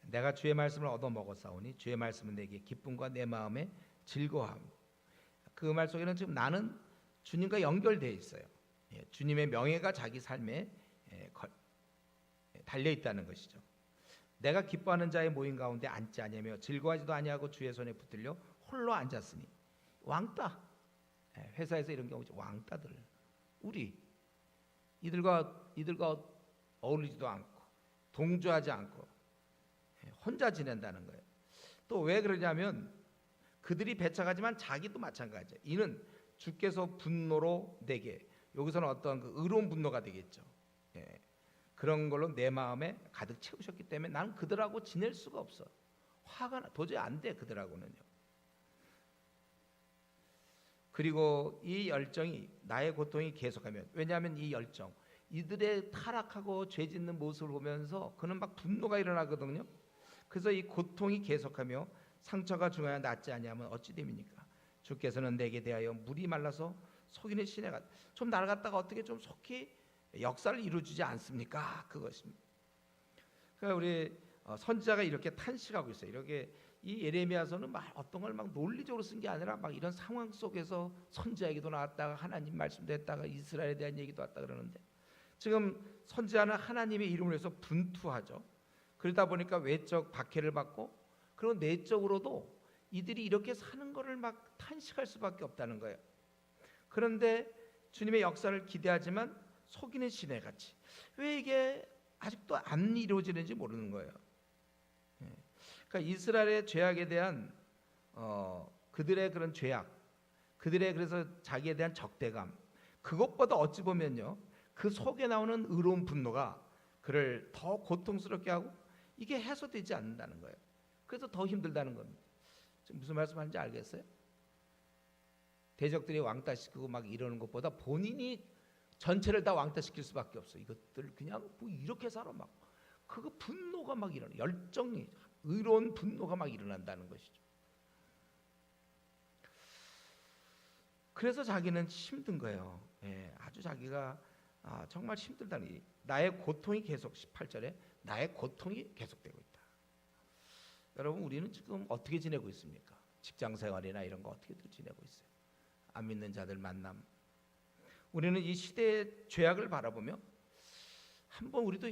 내가 주의 말씀을 얻어 먹었사오니 주의 말씀은 내게 기쁨과 내 마음에 즐거워함. 그 말 속에는 지금 나는 주님과 연결되어 있어요. 주님의 명예가 자기 삶에 달려 있다는 것이죠. 내가 기뻐하는 자의 모임 가운데 앉지 아니하며 즐거워하지도 아니하고 주의 손에 붙들려 홀로 앉았으니. 왕따. 회사에서 이런 경우 왕따들. 우리 이들과 어울리지도 않고 동조하지 않고 혼자 지낸다는 거예요. 또 왜 그러냐면 그들이 배척하지만 자기도 마찬가지예요. 이는 주께서 분노로 내게, 여기서는 어떤 그 의로운 분노가 되겠죠. 그런 걸로 내 마음에 가득 채우셨기 때문에 나는 그들하고 지낼 수가 없어. 화가 도저히 안 돼 그들하고는요. 그리고 이 열정이 나의 고통이 계속하면, 왜냐하면 이 열정, 이들의 타락하고 죄 짓는 모습을 보면서 그는 막 분노가 일어나거든요. 그래서 이 고통이 계속하며 상처가 중하여 낫지 아니하면 어찌 됨입니까? 주께서는 내게 대하여 물이 말라서 속이는 시내가 좀 나를 갖다가 어떻게 좀 속히 역사를 이루어주지 않습니까? 그것입니다. 그러니까 우리 선지자가 이렇게 탄식하고 있어요. 이렇게 이 예레미야서는 막 어떤 걸 막 논리적으로 쓴 게 아니라 막 이런 상황 속에서 선지자 얘기도 나왔다가 하나님 말씀도 했다가 이스라엘에 대한 얘기도 왔다 그러는데, 지금 선지자는 하나님의 이름을 해서 분투하죠. 그러다 보니까 외적 박해를 받고, 그리고 내적으로도 이들이 이렇게 사는 거를 막 탄식할 수밖에 없다는 거예요. 그런데 주님의 역사를 기대하지만 속이는 시내같이, 왜 이게 아직도 안 이루어지는지 모르는 거예요. 그러니까 이스라엘의 죄악에 대한 그들의 그런 죄악, 그들의 그래서 자기에 대한 적대감, 그것보다 어찌 보면요, 그 속에 나오는 의로운 분노가 그를 더 고통스럽게 하고 이게 해소되지 않는다는 거예요. 그래서 더 힘들다는 겁니다. 지금 무슨 말씀하는지 알겠어요? 대적들이 왕따시키고 막 이러는 것보다 본인이 전체를 다 왕따시킬 수밖에 없어. 이것들 그냥 뭐 이렇게 살아 막 그거 분노가 막 일어나, 열정이, 의로운 분노가 막 일어난다는 것이죠. 그래서 자기는 힘든 거예요. 아주 자기가 정말 힘들다니. 나의 고통이 계속, 18절에 나의 고통이 계속되고 있다. 여러분, 우리는 지금 어떻게 지내고 있습니까? 직장생활이나 이런 거 어떻게 지내고 있어요? 안 믿는 자들 만남. 우리는 이 시대의 죄악을 바라보며 한번 우리도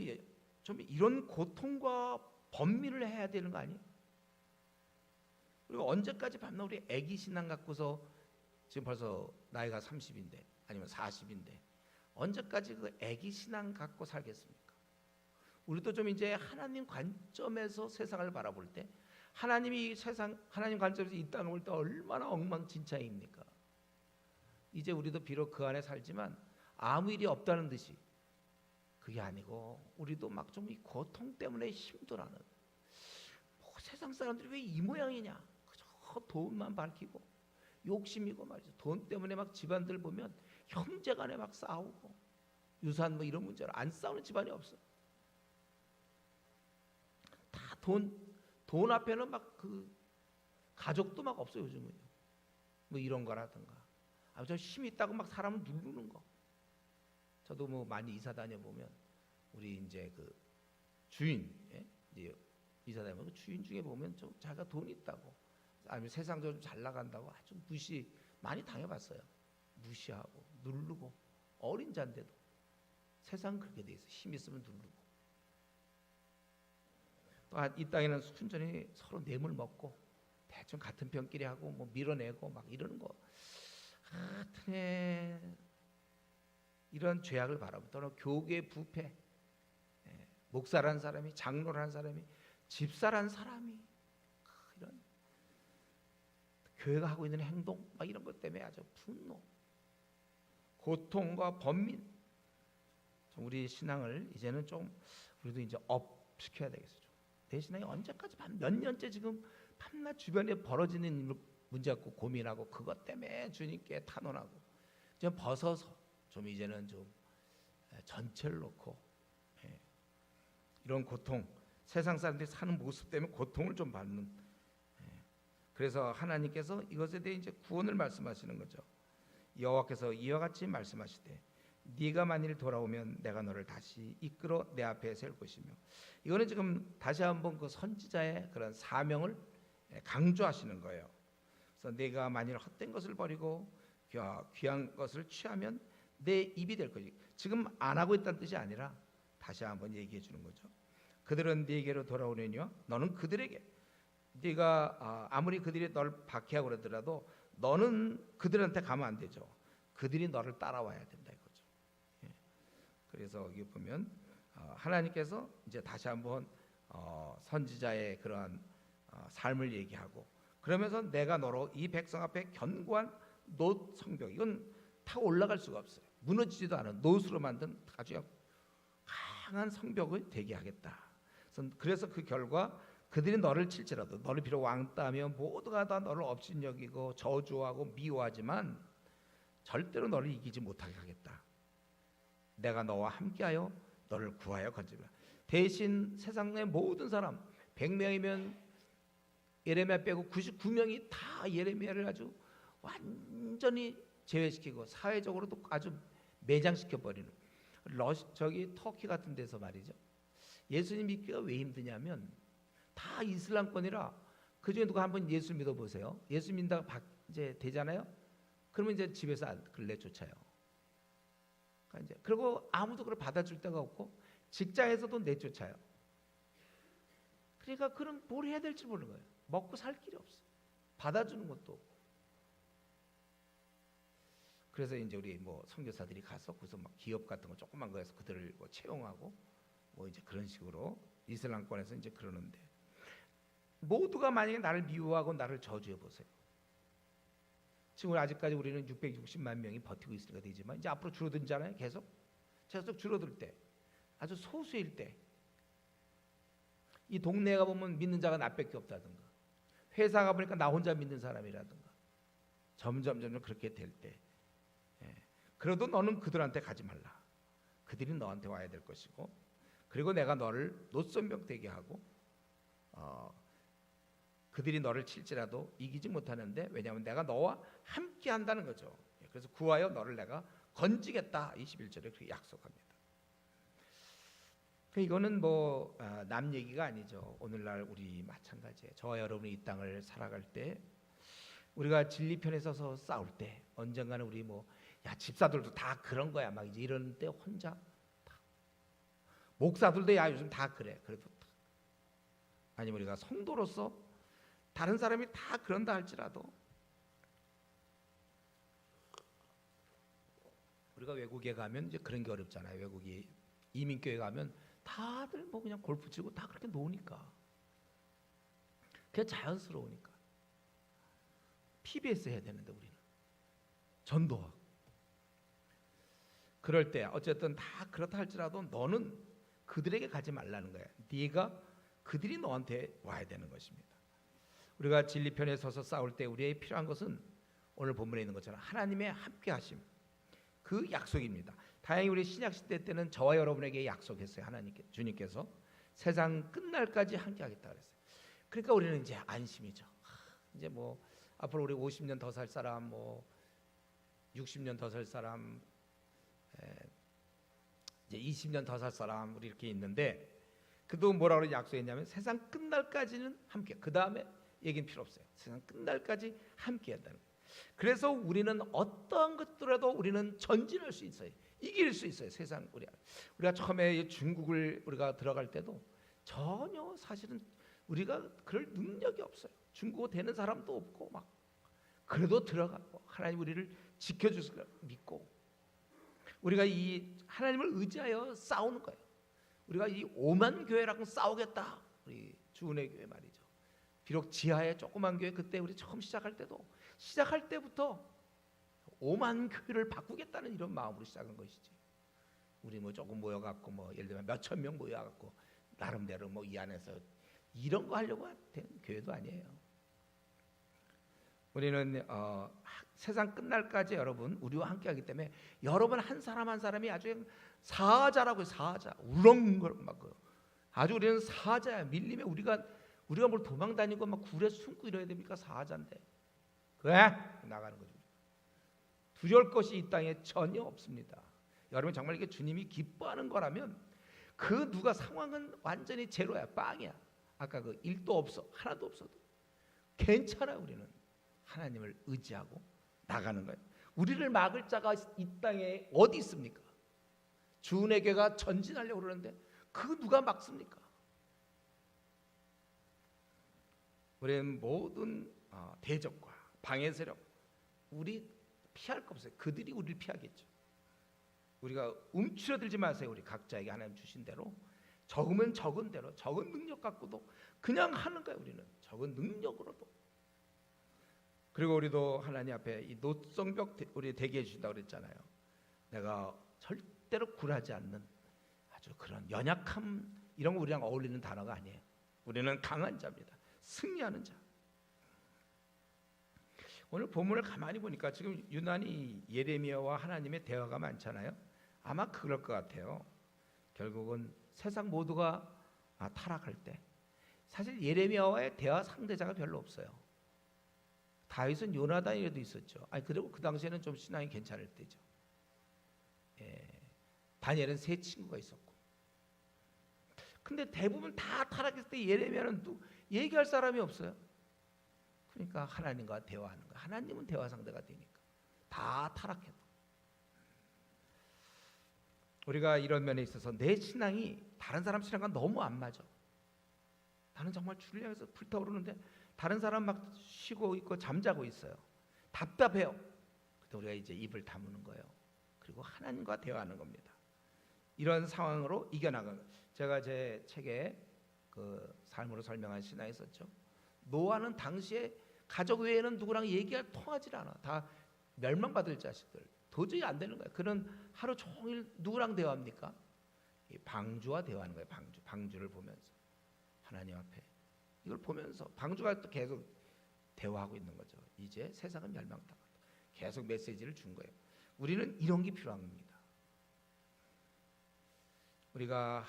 좀 이런 고통과 번민을 해야 되는 거 아니에요? 그리고 언제까지 밤낮 우리 애기 신앙 갖고서, 지금 벌써 나이가 30인데 아니면 40인데 언제까지 그 애기 신앙 갖고 살겠습니까? 우리도 좀 이제 하나님 관점에서 세상을 바라볼 때, 하나님이 이 세상, 하나님 관점에서 이 땅을 볼 때 얼마나 엉망진창입니까? 이제 우리도 비록 그 안에 살지만 아무 일이 없다는 듯이, 그게 아니고 우리도 막 좀 이 고통 때문에 힘들어하는, 세상 사람들이 왜 이 모양이냐, 그저 돈만 밝히고 욕심이고 말이죠. 돈 때문에 막 집안들 보면 형제간에 막 싸우고, 유산 뭐 이런 문제로 안 싸우는 집안이 없어. 다 돈 돈 앞에는 막 그 가족도 막 없어요 요즘은요. 뭐 이런 거라든가. 저 힘이 있다고 막 사람을 누르는 거. 저도 뭐 많이 이사 다녀 보면 우리 이제 그 주인, 예? 이제 이사 다니면 그 주인 중에 보면 좀 자기가 돈 있다고, 아니면 세상적으로 좀 잘 나간다고 아주 무시 많이 당해봤어요. 무시하고 누르고, 어린 자인데도 세상 그렇게 돼 있어. 힘 있으면 누르고. 또 이 땅에는 순전히 서로 뇌물 먹고 대충 같은 편끼리 하고 뭐 밀어내고 막 이러는 거. 하여튼에 이런 죄악을 바라보면 또는 교계 부패, 목사란 사람이, 장로란 사람이, 집사란 사람이 이런 교회가 하고 있는 행동 막 이런 것 때문에 아주 분노, 고통과 번민. 우리 신앙을 이제는 좀 우리도 이제 업 시켜야 되겠어요. 내 신앙이 언제까지 몇 년째 지금 밤낮 주변에 벌어지는 문제 갖고 고민하고 그것 때문에 주님께 탄원하고 좀 벗어서 좀 이제는 좀 전체를 놓고 이런 고통, 세상 사람들이 사는 모습 때문에 고통을 좀 받는, 그래서 하나님께서 이것에 대해 이제 구원을 말씀하시는 거죠. 여호와께서 이와 같이 말씀하시되 네가 만일 돌아오면 내가 너를 다시 이끌어 내 앞에 세울 것이며, 이거는 지금 다시 한번 그 선지자의 그런 사명을 강조하시는 거예요. 그래서 네가 만일 헛된 것을 버리고 귀한 것을 취하면 내 입이 될 것이, 지금 안 하고 있다는 뜻이 아니라 다시 한번 얘기해 주는 거죠. 그들은 네게로 돌아오려니와 너는 그들에게, 네가 아무리 그들이 널 박해하고 그러더라도 너는 그들한테 가면 안 되죠. 그들이 너를 따라와야 된다 이거죠. 그래서 여기 보면 하나님께서 이제 다시 한번 선지자의 그러한 삶을 얘기하고, 그러면서 내가 너로 이 백성 앞에 견고한 놋 성벽, 이건 타 올라갈 수가 없어요. 무너지지도 않은 놋으로 만든 아주 강한 성벽을 되게 하겠다. 그래서 그 결과 그들이 너를 칠지라도 너를 비록 왕따하며 모두가 다 너를 업신여기고 저주하고 미워하지만 절대로 너를 이기지 못하게 하겠다. 내가 너와 함께하여 너를 구하여 건지라. 대신 세상의 모든 사람 100명이면 예레미야 빼고 99명이 다 예레미야를 아주 완전히 제외시키고 사회적으로도 아주 매장시켜 버리는, 저기 터키 같은 데서 말이죠. 예수님 믿기가 왜 힘드냐면 다 이슬람권이라 그중에 누가 한번 예수 믿어 보세요. 예수 믿다가 이제 되잖아요. 그러면 이제 집에서 그걸 내쫓아요. 그러니까 이제 그리고 아무도 그걸 받아줄 데가 없고 직장에서도 내쫓아요. 그러니까 그럼 뭘 해야 될지 모르는 거예요. 먹고 살 길이 없어. 받아주는 것도 없고. 그래서 이제 우리 뭐 선교사들이 가서 그래서 막 기업 같은 거 조그만 거에서 그들을 뭐 채용하고 뭐 이제 그런 식으로 이슬람권에서 이제 그러는데, 모두가 만약에 나를 미워하고 나를 저주해 보세요. 지금 아직까지 우리는 660만 명이 버티고 있을 때가 되지만 이제 앞으로 줄어들잖아요. 계속 줄어들 때, 아주 소수일 때, 이 동네에 가보면 믿는 자가 나밖에 없다든가, 회사 가보니까 나 혼자 믿는 사람이라든가, 점점 그렇게 될 때, 그래도 너는 그들한테 가지 말라. 그들이 너한테 와야 될 것이고, 그리고 내가 너를 놋성벽 되게 하고 그들이 너를 칠지라도 이기지 못하는데, 왜냐하면 내가 너와 함께 한다는 거죠. 그래서 구하여 너를 내가 건지겠다. 21절에 그렇게 약속합니다. 이거는 뭐 남 얘기가 아니죠. 오늘날 우리 마찬가지예요. 저와 여러분이 이 땅을 살아갈 때, 우리가 진리편에 서서 싸울 때, 언젠가는 우리 야 집사들도 다 그런 거야 막 이제 이런 때 혼자 다. 목사들도 야 요즘 다 그래. 그래도 다. 아니면 우리가 성도로서 다른 사람이 다 그런다 할지라도 우리가 외국에 가면 이제 그런 게 어렵잖아요. 외국이 이민교회 가면 다들 뭐 그냥 골프 치고 다 그렇게 노니까, 그게 자연스러우니까. PBS 해야 되는데 우리는 전도하고. 그럴 때 어쨌든 다 그렇다 할지라도 너는 그들에게 가지 말라는 거야. 네가 그들이 너한테 와야 되는 것입니다. 우리가 진리편에 서서 싸울 때 우리에게 필요한 것은 오늘 본문에 있는 것처럼 하나님의 함께하심, 그 약속입니다. 다행히 우리 신약시대 때는 저와 여러분에게 약속했어요. 주님께서 세상 끝날까지 함께하겠다 그랬어요. 그러니까 우리는 이제 안심이죠. 이제 뭐 앞으로 우리 50년 더 살 사람, 뭐 60년 더 살 사람, 이제 20년 더 살 사람, 우리 이렇게 있는데, 그도 뭐라고 약속했냐면 세상 끝날까지는 함께. 그 다음에 얘기는 필요 없어요. 세상 끝날까지 함께한다는 거예요. 그래서 우리는 어떠한 것들에도 우리는 전진할 수 있어요. 이길 수 있어요. 세상 우리가 처음에 중국을 우리가 들어갈 때도 전혀 사실은 우리가 그럴 능력이 없어요. 중국어 되는 사람도 없고 막 그래도 들어가고 하나님 우리를 지켜주실 걸 믿고 우리가 이 하나님을 의지하여 싸우는 거예요. 우리가 이 5만 교회랑 싸우겠다. 우리 주은혜 교회 말이죠. 비록 지하에 조그만 교회 그때 우리 처음 시작할 때부터 5만 교회를 바꾸겠다는 이런 마음으로 시작한 것이지. 우리 뭐 조금 모여갖고 뭐 예를 들면 몇천 명 모여갖고 나름대로 뭐 이 안에서 이런 거 하려고 된 교회도 아니에요. 우리는 세상 끝날까지 여러분 우리와 함께하기 때문에 여러분 한 사람 한 사람이 아주 사자라고요. 사자 울렁거리고 막 아주 우리는 사자야. 밀림에 우리가 뭘 도망다니고 막 굴에 숨고 이래야 됩니까? 사자인데 그래 나가는 거죠. 두려울 것이 이 땅에 전혀 없습니다. 여러분 정말 이게 주님이 기뻐하는 거라면 그 누가 상황은 완전히 제로야. 빵이야. 아까 그 일도 없어 하나도 없어도 괜찮아. 우리는 하나님을 의지하고 나가는 거예요. 우리를 막을 자가 이 땅에 어디 있습니까? 주은혜 교회가 전진하려고 그러는데 그 누가 막습니까? 우리는 모든 대적과 방해 세력 우리 피할 거 없어요. 그들이 우리를 피하겠죠. 우리가 움츠러들지 마세요. 우리 각자에게 하나님 주신 대로 적으면 적은 대로 적은 능력 갖고도 그냥 하는 거예요. 우리는 적은 능력으로도. 그리고 우리도 하나님 앞에 이 노성벽 우리 대기해 주신다고 그랬잖아요. 내가 절대로 굴하지 않는 아주 그런 연약함 이런 거 우리랑 어울리는 단어가 아니에요. 우리는 강한 자입니다. 승리하는 자. 오늘 본문을 가만히 보니까 지금 유난히 예레미야와 하나님의 대화가 많잖아요. 아마 그럴 것 같아요. 결국은 세상 모두가 타락할 때 사실 예레미야와의 대화 상대자가 별로 없어요. 다윗은 요나단이라도 있었죠. 그리고 그 당시에는 좀 신앙이 괜찮을 때죠. 다니엘은 세 친구가 있었고. 근데 대부분 다 타락했을 때 예레미야는 또 얘기할 사람이 없어요. 그러니까 하나님과 대화하는 거야. 하나님은 대화 상대가 되니까. 다 타락해도. 우리가 이런 면에 있어서 내 신앙이 다른 사람 신앙과 너무 안 맞아. 나는 정말 주를 향해서 불타오르는데 다른 사람 막 쉬고 있고 잠자고 있어요. 답답해요. 그때 우리가 이제 입을 다무는 거예요. 그리고 하나님과 대화하는 겁니다. 이런 상황으로 이겨나가는 거예요. 제가 제 책에 그 삶으로 설명한 신앙이 있었죠. 노아는 당시에 가족 외에는 누구랑 통하지 않아. 다 멸망받을 자식들. 도저히 안 되는 거예요. 그는 하루 종일 누구랑 대화합니까? 방주와 대화하는 거예요. 방주를 보면서 하나님 앞에 이걸 보면서 방주가 또 계속 대화하고 있는 거죠. 이제 세상은 멸망당한다. 계속 메시지를 준 거예요. 우리는 이런 게 필요한 겁니다. 우리가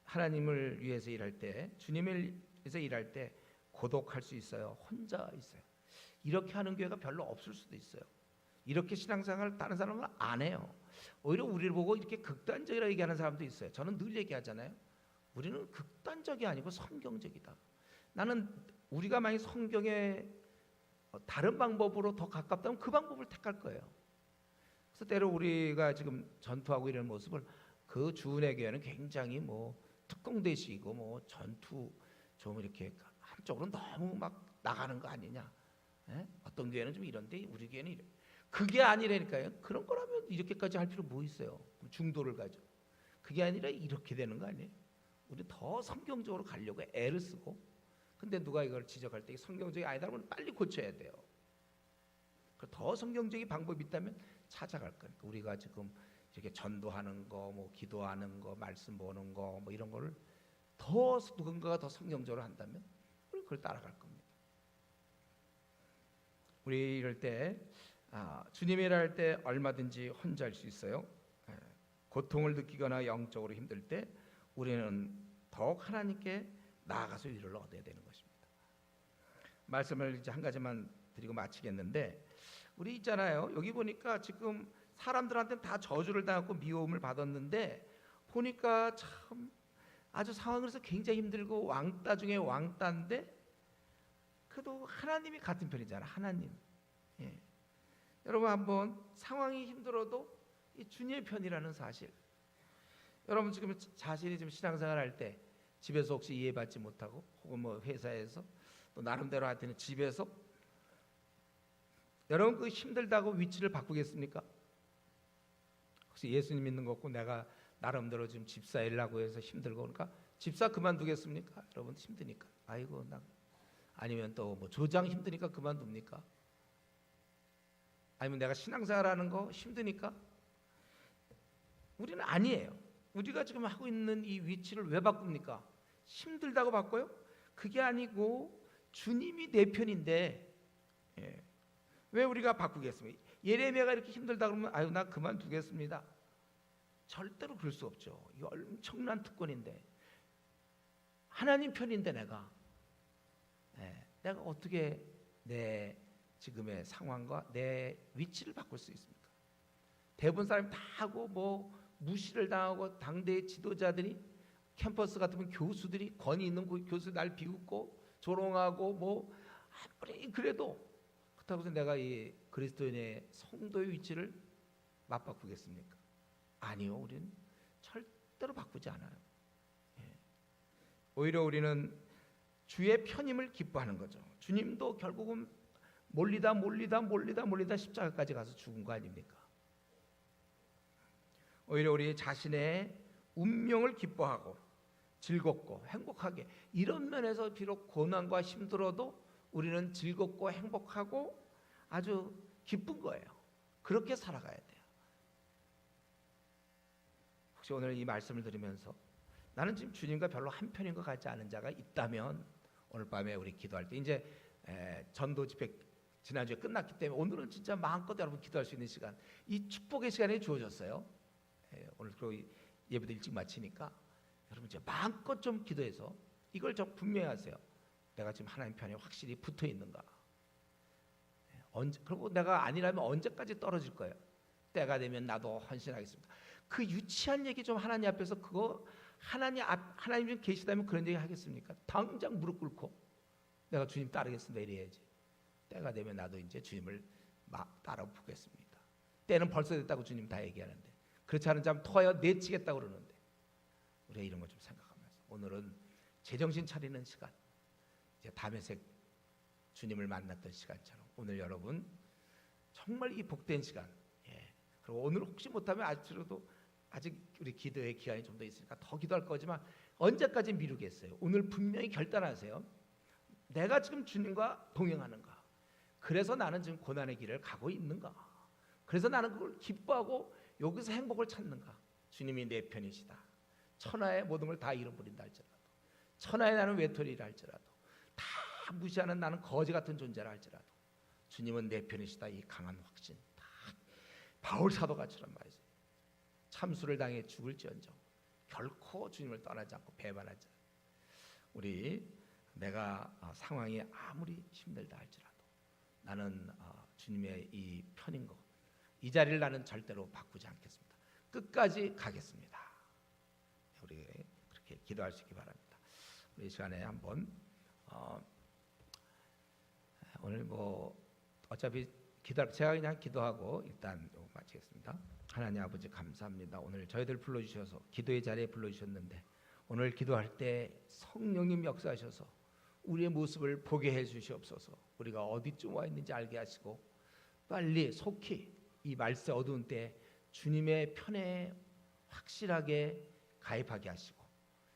하나님을 위해서 일할 때, 주님을 위해서 일할 때 고독할 수 있어요. 혼자 있어요. 이렇게 하는 교회가 별로 없을 수도 있어요. 이렇게 신앙생활을 다른 사람은 안 해요. 오히려 우리를 보고 이렇게 극단적이라고 얘기하는 사람도 있어요. 저는 늘 얘기하잖아요. 우리는 극단적이 아니고 성경적이다. 나는 우리가 만약 성경에 다른 방법으로 더 가깝다면 그 방법을 택할 거예요. 그래서 때로 우리가 지금 전투하고 이런 모습을 그 주은혜 교회는 굉장히 뭐 특공대식이고 뭐 전투 좀 이렇게 한쪽으로 너무 막 나가는 거 아니냐. 어떤 교회는 좀 이런데 우리 교회는 이래. 그게 아니라니까요. 그런 거라면 이렇게까지 할 필요 뭐 있어요. 중도를 가죠. 그게 아니라 이렇게 되는 거 아니에요. 우리 더 성경적으로 가려고 애를 쓰고 근데 누가 이걸 지적할 때 성경적이 아니다 그러면 빨리 고쳐야 돼요. 더 성경적인 방법이 있다면 찾아갈 거니까 우리가 지금 이렇게 전도하는 거, 뭐 기도하는 거, 말씀 보는 거, 뭐 이런 거를 더 누군가가 더 성경적으로 한다면 우리 그걸 따라갈 겁니다. 우리 이럴 때 주님이 일할 때 얼마든지 혼자 할 수 있어요. 고통을 느끼거나 영적으로 힘들 때 우리는 더욱 하나님께 나아가서 위로를 얻어야 되는 것입니다. 말씀을 이제 한 가지만 드리고 마치겠는데, 우리 있잖아요. 여기 보니까 지금 사람들한테는 다 저주를 당하고 미움을 받았는데, 보니까 참 아주 상황에서 굉장히 힘들고 왕따 중에 왕따인데 그래도 하나님이 같은 편이잖아. 하나님. 예. 여러분 한번 상황이 힘들어도 이 주님의 편이라는 사실. 여러분 지금 자신이 지금 신앙생활 할 때 집에서 혹시 이해받지 못하고, 혹은 뭐 회사에서 또 나름대로 할 때는 집에서, 여러분 그 힘들다고 위치를 바꾸겠습니까? 혹시 예수님 믿는 거 없고 내가 나름대로 지금 집사 일하고 해서 힘들고 그러니까 집사 그만두겠습니까? 여러분 힘드니까. 아이고 나. 아니면 또 뭐 조장 힘드니까 그만둡니까? 아니면 내가 신앙생활하는 거 힘드니까? 우리는 아니에요. 우리가 지금 하고 있는 이 위치를 왜 바꿉니까? 힘들다고 바꿔요? 그게 아니고 주님이 내 편인데, 예. 왜 우리가 바꾸겠습니까? 예레미야가 이렇게 힘들다 그러면 아유 나 그만두겠습니다. 절대로 그럴 수 없죠. 이거 엄청난 특권인데, 하나님 편인데 내가, 예. 내가 어떻게 내 지금의 상황과 내 위치를 바꿀 수 있습니까? 대부분 사람이 다 하고 뭐 무시를 당하고, 당대의 지도자들이, 캠퍼스 같으면 교수들이, 권위 있는 교수 날 비웃고 조롱하고 뭐 아무리 그래도, 그렇다고 해서 내가 이 그리스도인의 성도의 위치를 맞바꾸겠습니까? 아니요. 우리는 절대로 바꾸지 않아요. 예. 오히려 우리는 주의 편임을 기뻐하는 거죠. 주님도 결국은 몰리다 십자가까지 가서 죽은 거 아닙니까? 오히려 우리 자신의 운명을 기뻐하고 즐겁고 행복하게, 이런 면에서 비록 고난과 힘들어도 우리는 즐겁고 행복하고 아주 기쁜 거예요. 그렇게 살아가야 돼요. 혹시 오늘 이 말씀을 들으면서 나는 지금 주님과 별로 한편인 것 같지 않은 자가 있다면, 오늘 밤에 우리 기도할 때, 이제 전도 집회 지난주에 끝났기 때문에 오늘은 진짜 마음껏 여러분 기도할 수 있는 시간, 이 축복의 시간이 주어졌어요. 오늘 그 예배도 일찍 마치니까 여러분 이제 마음껏 좀 기도해서 이걸 좀 분명히 하세요. 내가 지금 하나님 편에 확실히 붙어 있는가? 그리고 내가 아니라면 언제까지 떨어질 거예요? 때가 되면 나도 헌신하겠습니다. 그 유치한 얘기 좀 하나님 앞에서, 그거 하나님 좀 계시다면 그런 얘기 하겠습니까? 당장 무릎 꿇고 내가 주님 따르겠습니다 이래야지. 때가 되면 나도 이제 주님을 따라 보겠습니다. 때는 벌써 됐다고 주님 다 얘기하는데, 그렇지 않은 자면 토하여 내치겠다고 그러는데, 우리가 이런 거 좀 생각하면서 오늘은 제정신 차리는 시간, 이제 다메섹 주님을 만났던 시간처럼 오늘 여러분 정말 이 복된 시간, 예. 그리고 오늘 혹시 못하면 아직 우리 기도의 기간이 좀 더 있으니까 더 기도할 거지만 언제까지 미루겠어요? 오늘 분명히 결단하세요. 내가 지금 주님과 동행하는가? 그래서 나는 지금 고난의 길을 가고 있는가? 그래서 나는 그걸 기뻐하고 여기서 행복을 찾는가? 주님이 내 편이시다. 천하의 모든 걸 다 잃어버린다 할지라도, 천하의 나는 외톨이라 할지라도, 다 무시하는 나는 거지 같은 존재라 할지라도 주님은 내 편이시다. 이 강한 확신, 다 바울 사도가처럼 말이죠. 참수를 당해 죽을지언정 결코 주님을 떠나지 않고 배반하지 않고, 내가 상황이 아무리 힘들다 할지라도 나는 주님의 이 편인 것, 이 자리를 나는 절대로 바꾸지 않겠습니다. 끝까지 가겠습니다. 우리 그렇게 기도할 수 있기 바랍니다. 우리 이 시간에 한번 오늘 뭐 어차피 제가 그냥 기도하고 일단 마치겠습니다. 하나님 아버지 감사합니다. 오늘 저희들 불러주셔서 기도의 자리에 불러주셨는데, 오늘 기도할 때 성령님 역사하셔서 우리의 모습을 보게 해주시옵소서. 우리가 어디쯤 와 있는지 알게 하시고 빨리 속히 이 말세 어두운 때 주님의 편에 확실하게 가입하게 하시고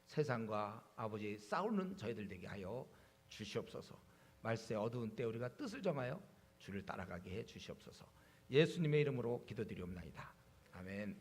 세상과 아버지 싸우는 저희들 되게 하여 주시옵소서. 말세 어두운 때 우리가 뜻을 정하여 주를 따라가게 해 주시옵소서. 예수님의 이름으로 기도드리옵나이다. 아멘.